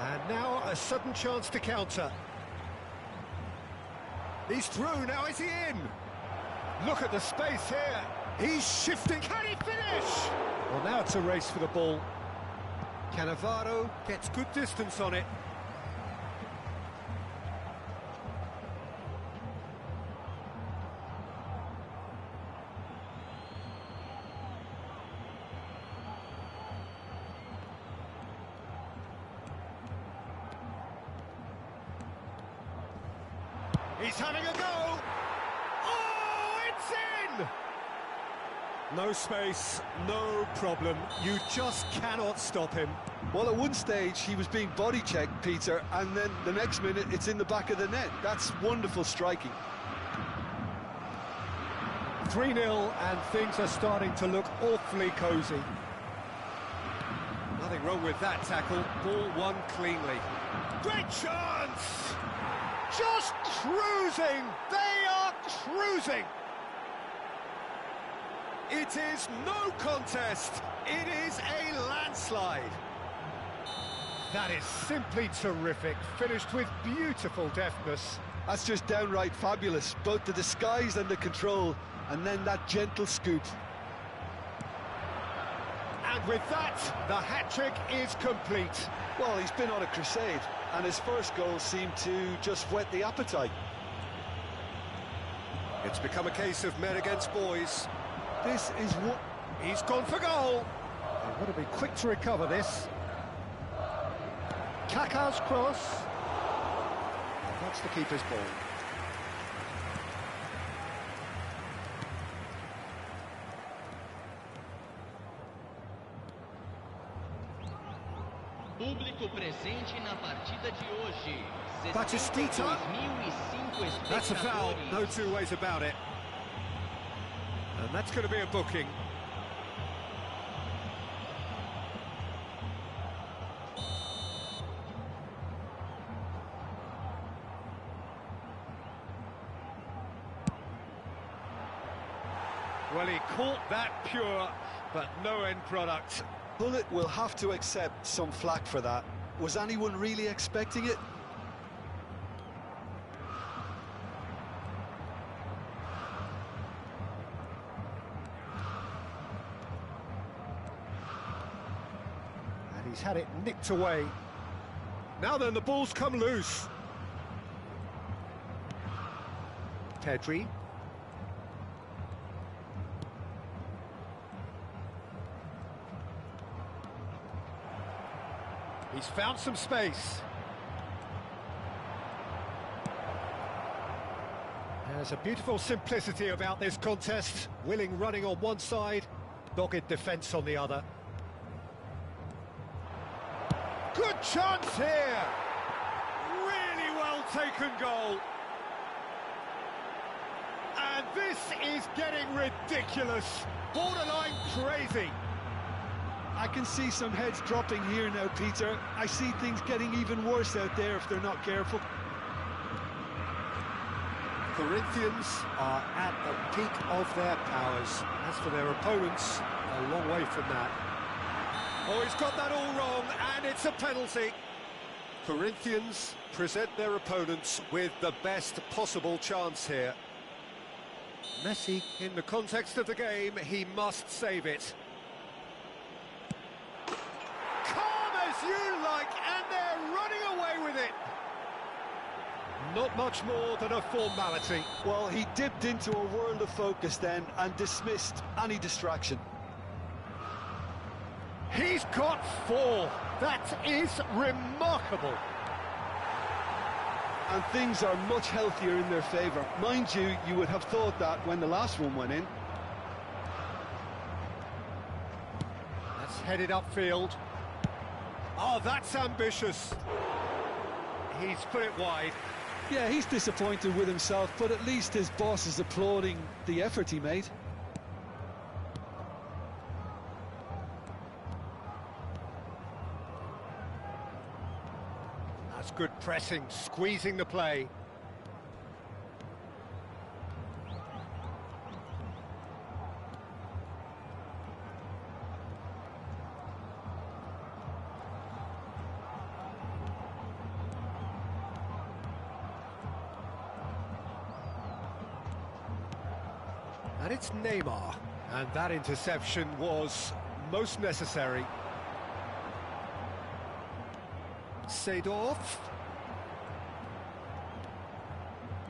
And now a sudden chance to counter. He's through, now is he in? Look at the space here. He's shifting. Can he finish? Well, now it's a race for the ball. Cannavaro gets good distance on it. He's having a go. Oh, it's in! No space, no problem. You just cannot stop him. Well, at one stage, he was being body-checked, Peter, and then the next minute, it's in the back of the net. That's wonderful striking. 3-0, and things are starting to look awfully cosy. Nothing wrong with that tackle. Ball won cleanly. Great chance! Just cruising! They are cruising! It is no contest. It is a landslide. That is simply terrific, finished with beautiful deftness. That's just downright fabulous, both the disguise and the control, and then that gentle scoop. And with that, the hat-trick is complete. Well, he's been on a crusade, and his first goal seemed to just whet the appetite. It's become a case of men against boys. This is what... He's gone for goal. They've got to be quick to recover this. Kaká's cross. That's the keeper's ball. Público presente na partida de hoje. Batistita. 62.005 That's a foul, espectadores. no two ways about it. And that's going to be a booking. Well, he caught that pure, but no end product. Bullet will have to accept some flack for that. Was anyone really expecting it? And he's had it nicked away. Now then, the ball's come loose. Pedri. He's found some space. There's a beautiful simplicity about this contest. Willing running on one side, dogged defence on the other. Good chance here! Really well taken goal. And this is getting ridiculous. Borderline crazy. I can see some heads dropping here now, Peter. I see things getting even worse out there if they're not careful. Corinthians are at the peak of their powers. As for their opponents, a long way from that. Oh, he's got that all wrong, and it's a penalty. Corinthians present their opponents with the best possible chance here. Messi, in the context of the game, he must save it. Calm as you like, and they're running away with it. Not much more than a formality. Well, he dipped into a world of focus then and dismissed any distraction. He's got 4. That is remarkable. And things are much healthier in their favour. Mind you, you would have thought that when the last one went in. That's headed upfield. Oh, that's ambitious. He's put it wide. Yeah, he's disappointed with himself, but at least his boss is applauding the effort he made. That's good pressing, squeezing the play. And it's Neymar, and that interception was most necessary. Seedorf.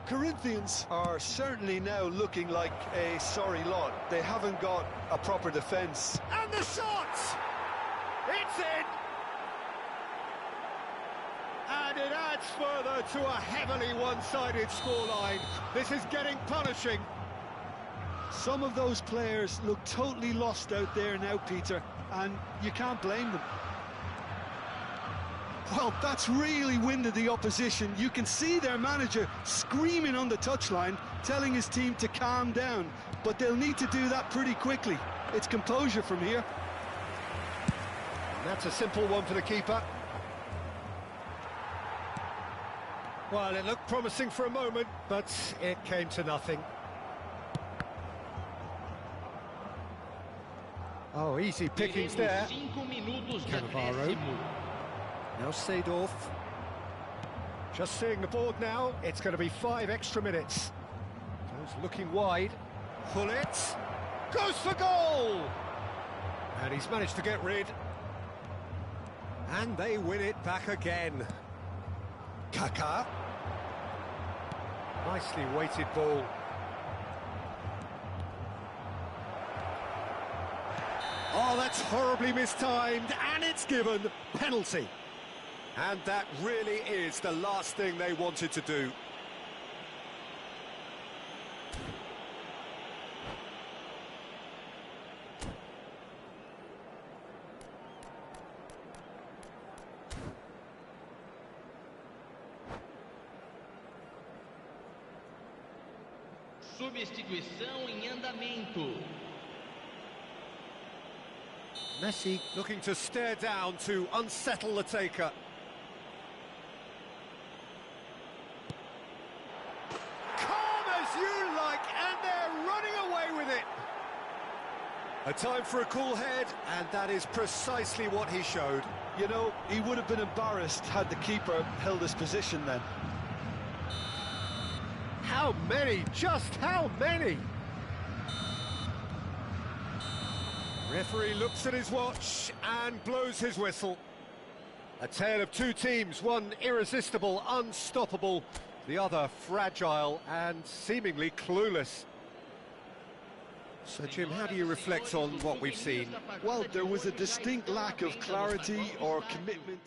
Corinthians are certainly now looking like a sorry lot. They haven't got a proper defence. And the shot! It's in! And it adds further to a heavily one-sided scoreline. This is getting punishing. Some of those players look totally lost out there now, Peter, and you can't blame them. Well, that's really winded the opposition. You can see their manager screaming on the touchline, telling his team to calm down, but they'll need to do that pretty quickly. It's composure from here. And that's a simple one for the keeper. Well, it looked promising for a moment, but it came to nothing. Oh, easy pickings there. 5 minutos de Cannavaro. acréscimo. Now Seedorf. Just seeing the board now, it's going to be 5 extra minutes. Goes looking wide. Hullet goes for goal! And he's managed to get rid. And they win it back again. Kaká. Nicely weighted ball. Oh, that's horribly mistimed, and it's given penalty. And that really is the last thing they wanted to do. Substituição em andamento. Messi looking to stare down to unsettle the taker. Calm as you like, and they're running away with it. A time for a cool head, and that is precisely what he showed. You know, he would have been embarrassed had the keeper held his position then. How many? Just how many? Referee looks at his watch and blows his whistle. A tale of two teams, one irresistible, unstoppable, the other fragile and seemingly clueless. So, Jim, how do you reflect on what we've seen? Well, there was a distinct lack of clarity or commitment.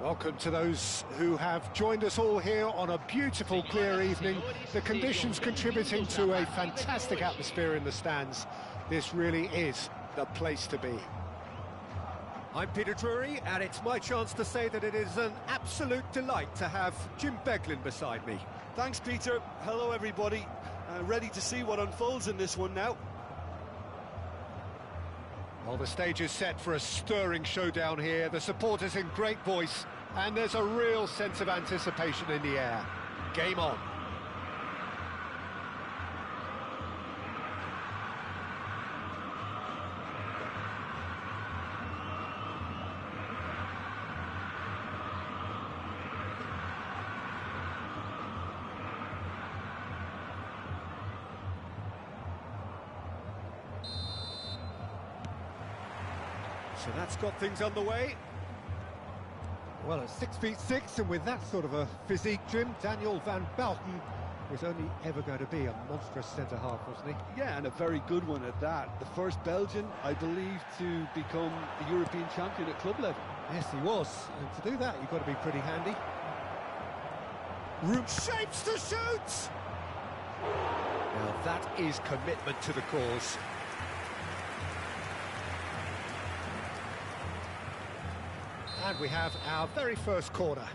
Welcome to those who have joined us all here on a beautiful, clear evening. The conditions contributing to a fantastic atmosphere in the stands. This really is the place to be. I'm Peter Drury, and it's my chance to say that it is an absolute delight to have Jim Beglin beside me. Thanks, Peter. Hello, everybody. Ready to see what unfolds in this one now. Well, the stage is set for a stirring showdown here. The supporters in great voice, and there's a real sense of anticipation in the air. Game on. So that's got things underway. Well, at 6'6", and with that sort of a physique, Jim, Daniel van Bouten was only ever going to be a monstrous centre-half, wasn't he? Yeah, and a very good one at that. The first Belgian, I believe, to become a European champion at club level. Yes, he was. And to do that, you've got to be pretty handy. Room shapes to shoot! Now, that is commitment to the cause. And we have our very first corner.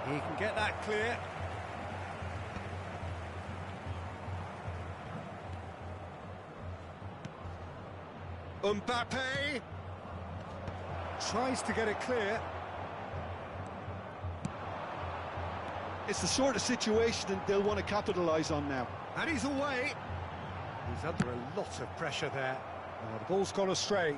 He can get that clear. Mbappe tries to get it clear. It's the sort of situation that they'll want to capitalise on now. And he's away. He's under a lot of pressure there. The ball's gone astray.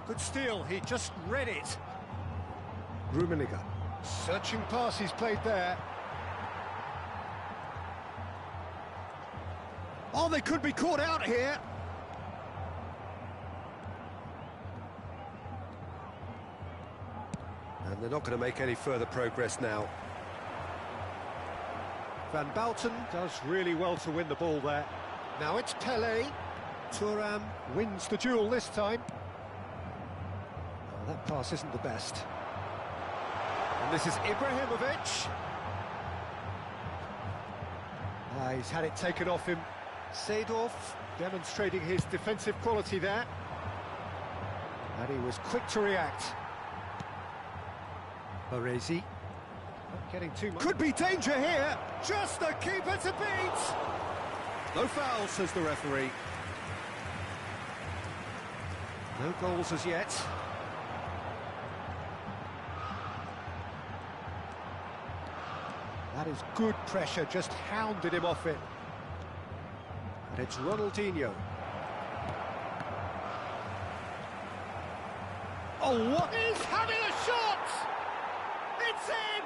Good steal, he just read it. Rummenigge, searching pass he's played there. Oh, they could be caught out here. And they're not going to make any further progress now. Van Bouten does really well to win the ball there. Now it's Pelé. Thuram wins the duel this time. That pass isn't the best. And this is Ibrahimovic. He's had it taken off him. Seedorf demonstrating his defensive quality there. And he was quick to react. Baresi. Not getting too much. Could be danger here. Just the keeper to beat. No foul, says the referee. No goals as yet. That is good pressure, just hounded him off it. And it's Ronaldinho. Oh, what? He's having a shot! It's in!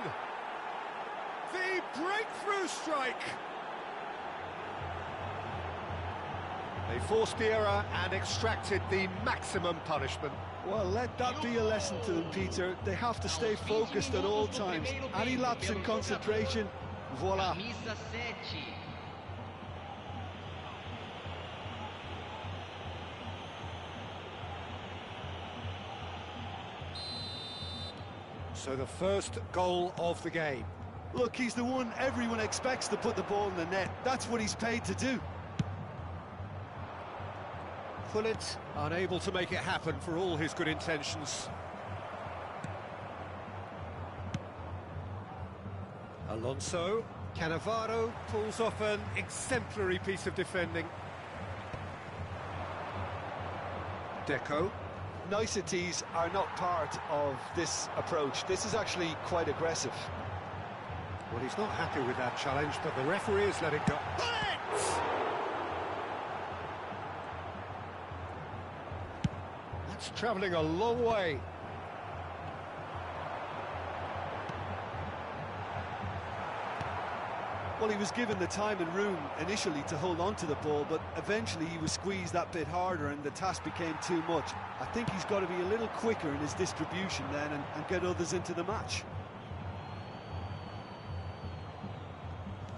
The breakthrough strike! They forced the error and extracted the maximum punishment. Well, let that be a lesson to them, Peter. They have to stay focused at all times. Any lapse in concentration, voila. So the first goal of the game. Look, he's the one everyone expects to put the ball in the net. That's what he's paid to do. Pullet unable to make it happen for all his good intentions. Alonso, Cannavaro pulls off an exemplary piece of defending. Deco. Niceties are not part of this approach. This is actually quite aggressive. Well, he's not happy with that challenge, but the referee has let it go. Pullet! That's travelling a long way. Well, he was given the time and room initially to hold on to the ball, but eventually he was squeezed that bit harder and the task became too much. I think he's got to be a little quicker in his distribution then and get others into the match.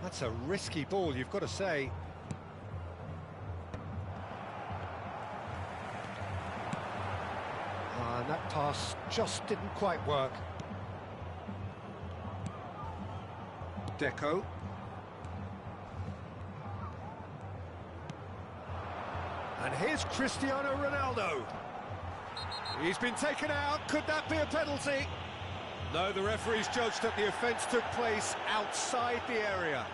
That's a risky ball, you've got to say. And that pass just didn't quite work. Deco. And here's Cristiano Ronaldo. He's been taken out. Could that be a penalty? No, the referee's judged that the offence took place outside the area.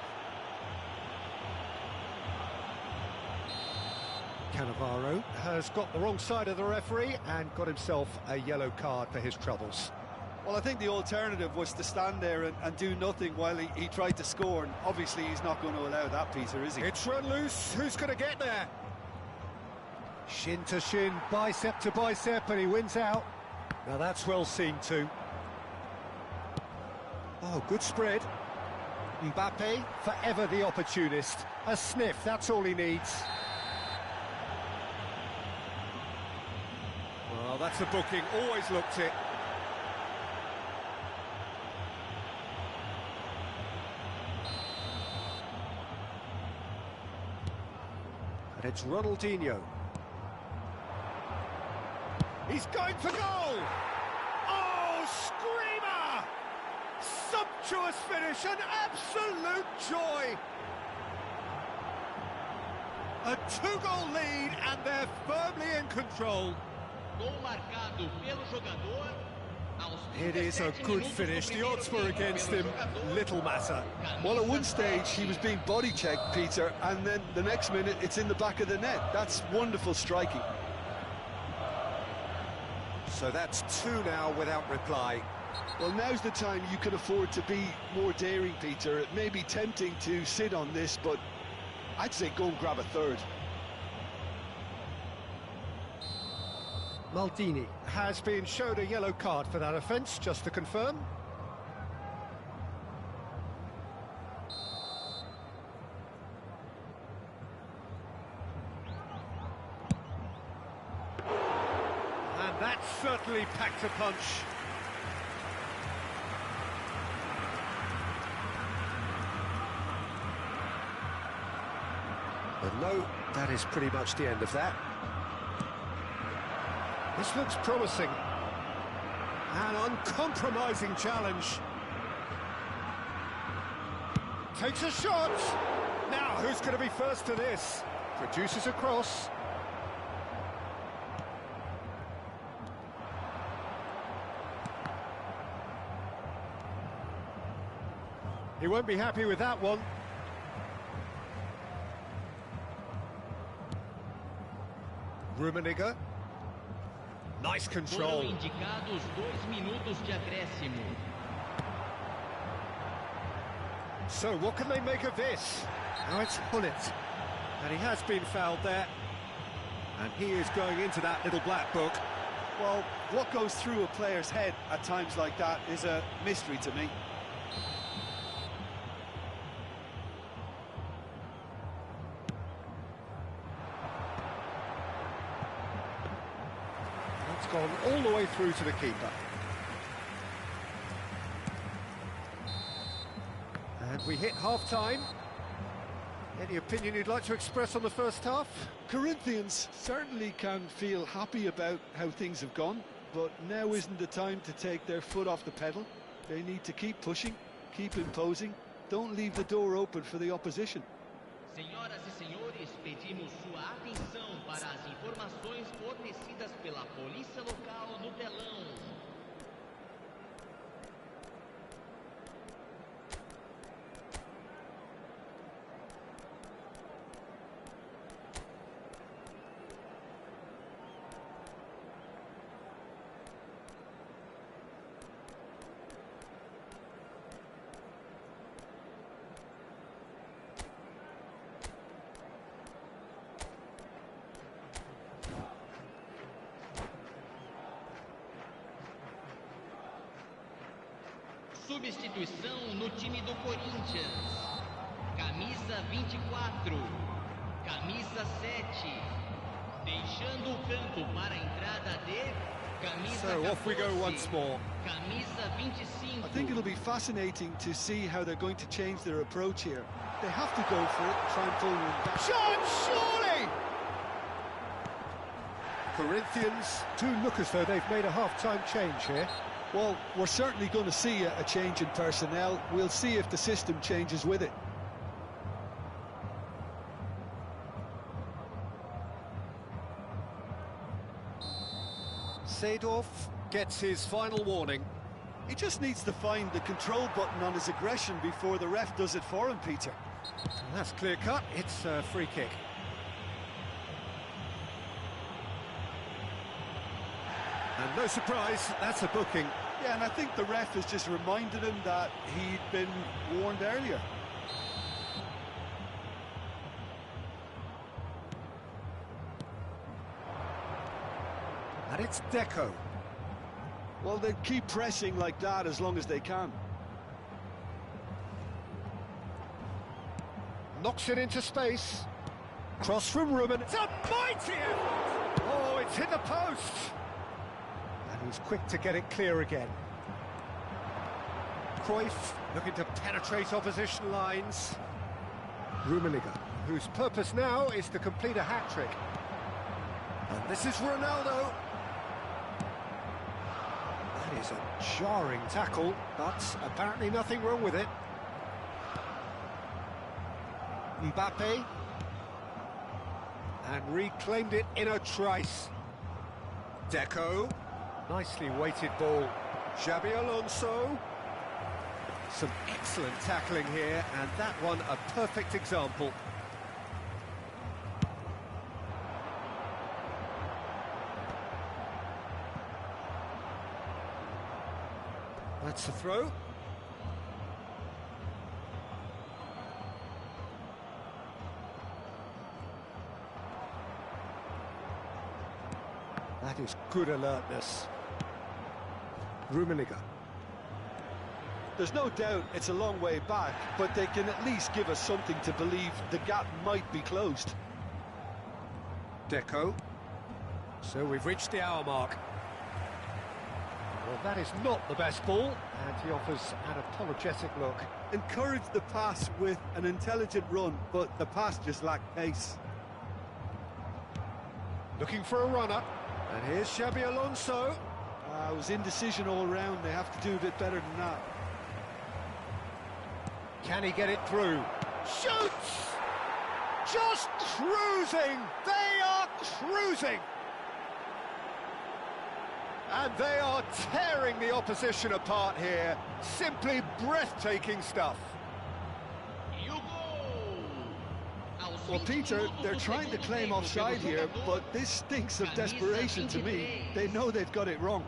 Cannavaro has got the wrong side of the referee and got himself a yellow card for his troubles. Well, I think the alternative was to stand there and do nothing while he tried to score, and obviously he's not going to allow that, Peter, is he? It's run loose. Who's going to get there? Shin to shin, bicep to bicep, and he wins out. Now that's well seen too. Oh, good spread. Mbappe, forever the opportunist. A sniff, that's all he needs. Well, that's a booking, always looked it. And it's Ronaldinho. He's going for goal! Oh, screamer! Sumptuous finish, an absolute joy! A two-goal lead, and they're firmly in control. Gol marcado pelo jogador. It is a good finish. The odds were against him. Little matter. Well, at one stage he was being body checked, Peter, and then the next minute it's in the back of the net. That's wonderful striking. So that's two now without reply. Well, now's the time you can afford to be more daring, Peter. It may be tempting to sit on this, but I'd say go and grab a third. Maldini has been showed a yellow card for that offence, just to confirm. And that certainly packed a punch. But no, that is pretty much the end of that. This looks promising. An uncompromising challenge. Takes a shot. Now, who's going to be first to this? Produces a cross. He won't be happy with that one. Rummenigge. Nice control. Foram indicados 2 minutos de acréscimo. So what can they make of this? Now it's Hullet. And he has been fouled there. And he is going into that little black book. Well, what goes through a player's head at times like that is a mystery to me. It's gone all the way through to the keeper. And we hit half-time. Any opinion you'd like to express on the first half? Corinthians certainly can feel happy about how things have gone, but now isn't the time to take their foot off the pedal. They need to keep pushing, keep imposing, don't leave the door open for the opposition. Senhoras e senhores, pedimos sua atenção para as informações fornecidas pela polícia local no telão. Substituição no time do Corinthians. Camisa 24, camisa 7, Deixando o campo para a entrada de camisa So off we go 14, once more. Camisa 25. I think it'll be fascinating to see how they're going to change their approach here. They have to go for it and try and pull one back. Shot, surely! Corinthians do look as though they've made a half-time change here. Well, we're certainly going to see a change in personnel. We'll see if the system changes with it. Seedorf gets his final warning. He just needs to find the control button on his aggression before the ref does it for him, Peter. And that's clear cut, it's a free kick. And no surprise, that's a booking. Yeah, and I think the ref has just reminded him that he'd been warned earlier. And it's Deco. Well, they keep pressing like that as long as they can. Knocks it into space. Cross from Ruben. It's a mighty effort! Oh, it's hit the post! And he's quick to get it clear again. Cruyff looking to penetrate opposition lines. Rummenigge, whose purpose now is to complete a hat-trick. And this is Ronaldo. That is a jarring tackle, but apparently nothing wrong with it. Mbappe. And reclaimed it in a trice. Deco. Nicely weighted ball. Xabi Alonso. Some excellent tackling here, and that one a perfect example. That's a throw. That is good alertness. Rummenigge. There's no doubt it's a long way back, but they can at least give us something to believe the gap might be closed. Deco. So we've reached the hour mark. Well, that is not the best ball, and he offers an apologetic look. Encourage the pass with an intelligent run, but the pass just lacked pace. Looking for a runner, and here's Xabi Alonso. It was indecision all round. They have to do a bit better than that. Can he get it through? Shoots! Just cruising! They are cruising! And they are tearing the opposition apart here. Simply breathtaking stuff. Well, Peter, they're trying to claim offside here, but this stinks of desperation to me. They know they've got it wrong.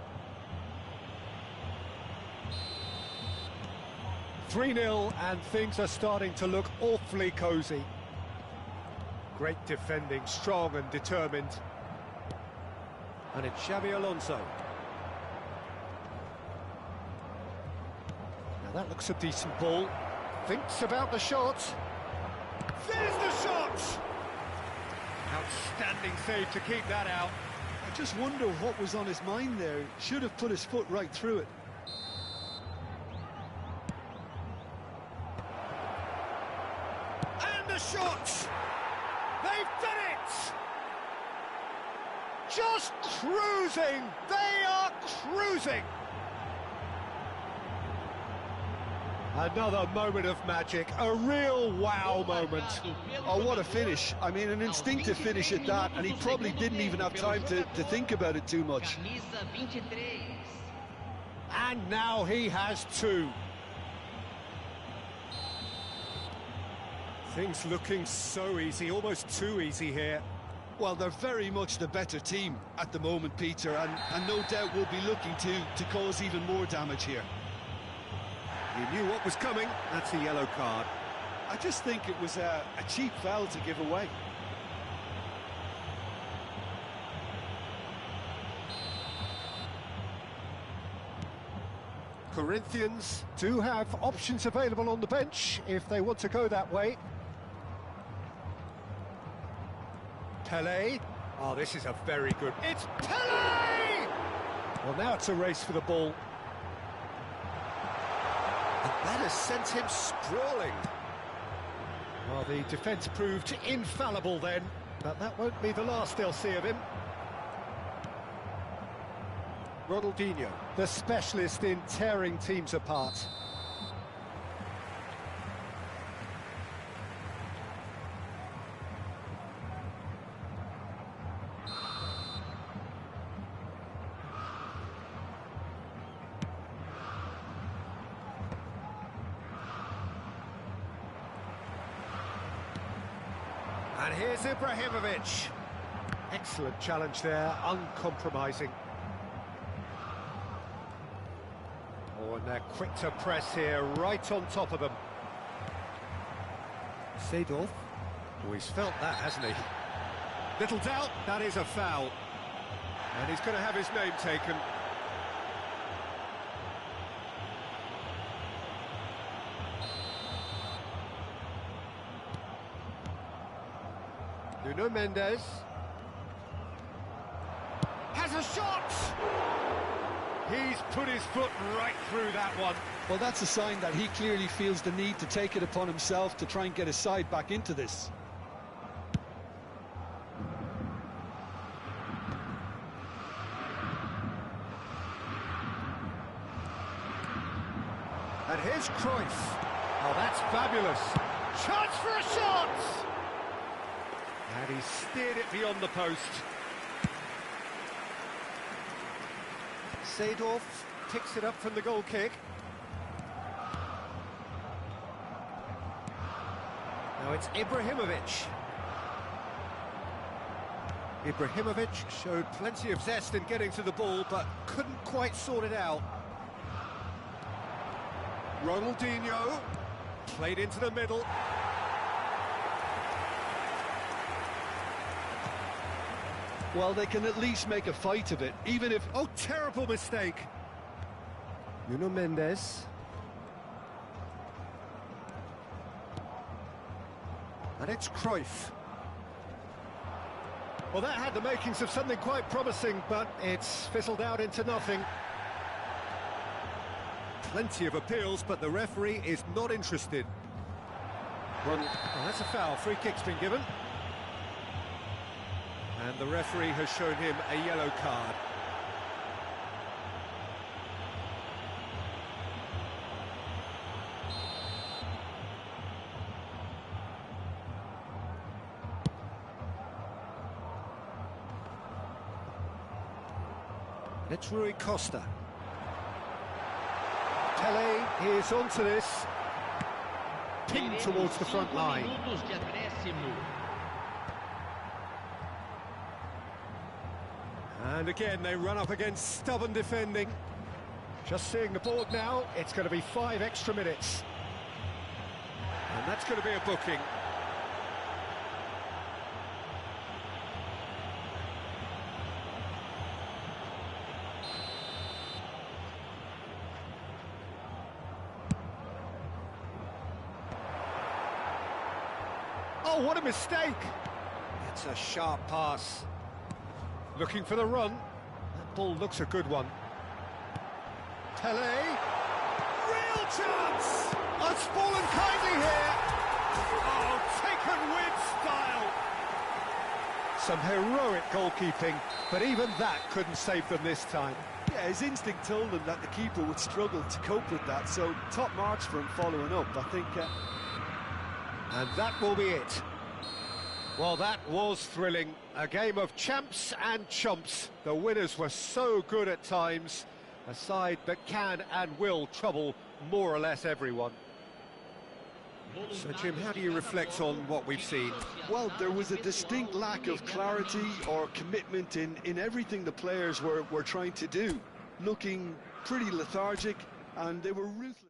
3-0, and things are starting to look awfully cosy. Great defending, strong and determined. And it's Xabi Alonso. Now that looks a decent ball. Thinks about the shot. There's the shot! Outstanding save to keep that out. I just wonder what was on his mind there. Should have put his foot right through it. And the shot! They've done it! Just cruising! They are cruising! Another moment of magic, a real wow moment. Oh, what a finish. I mean, an instinctive finish at that, and he probably didn't even have time to think about it too much. And now he has two. Things looking so easy, almost too easy here. Well, they're very much the better team at the moment, Peter, and no doubt will be looking to cause even more damage here. He knew what was coming. That's a yellow card. I just think it was a cheap foul to give away. Corinthians do have options available on the bench if they want to go that way. Pelé. Oh, this is a very good... It's Pele! Well, now it's a race for the ball. And that has sent him sprawling. Well, the defence proved infallible then, but that won't be the last they'll see of him. Ronaldinho, the specialist in tearing teams apart. And here's Ibrahimovic. Excellent challenge there, uncompromising. Oh, and they're quick to press here, right on top of them. Seedorf. Oh, he's felt that, hasn't he? Little doubt, that is a foul. And he's going to have his name taken. Nuno Mendes has a shot! He's put his foot right through that one. Well, that's a sign that he clearly feels the need to take it upon himself to try and get his side back into this. And here's Cruyff. Oh, that's fabulous. Chance for a shot! And he steered it beyond the post. Seedorf picks it up from the goal kick. Now it's Ibrahimovic. Ibrahimovic showed plenty of zest in getting to the ball, but couldn't quite sort it out. Ronaldinho played into the middle. Well, they can at least make a fight of it, even if... Oh, terrible mistake. Nuno Mendes. And it's Cruyff. Well, that had the makings of something quite promising, but it's fizzled out into nothing. Plenty of appeals, but the referee is not interested. Oh, that's a foul. Free kick's been given. And the referee has shown him a yellow card. It's Rui Costa. Pele is onto this. Pinned towards the front line. And again, they run up against stubborn defending. Just seeing the board now, it's going to be 5 extra minutes. And that's going to be a booking. Oh, what a mistake! It's a sharp pass. Looking for the run. That ball looks a good one. Pele. Real chance! Oh, it's fallen kindly here. Oh, taken with style. Some heroic goalkeeping, but even that couldn't save them this time. Yeah, his instinct told him that the keeper would struggle to cope with that, so top marks for him following up, I think. And that will be it. Well, that was thrilling. A game of champs and chumps. The winners were so good at times. A side that can and will trouble more or less everyone. So, Jim, how do you reflect on what we've seen? Well, there was a distinct lack of clarity or commitment in everything the players were trying to do. Looking pretty lethargic, and they were ruthless.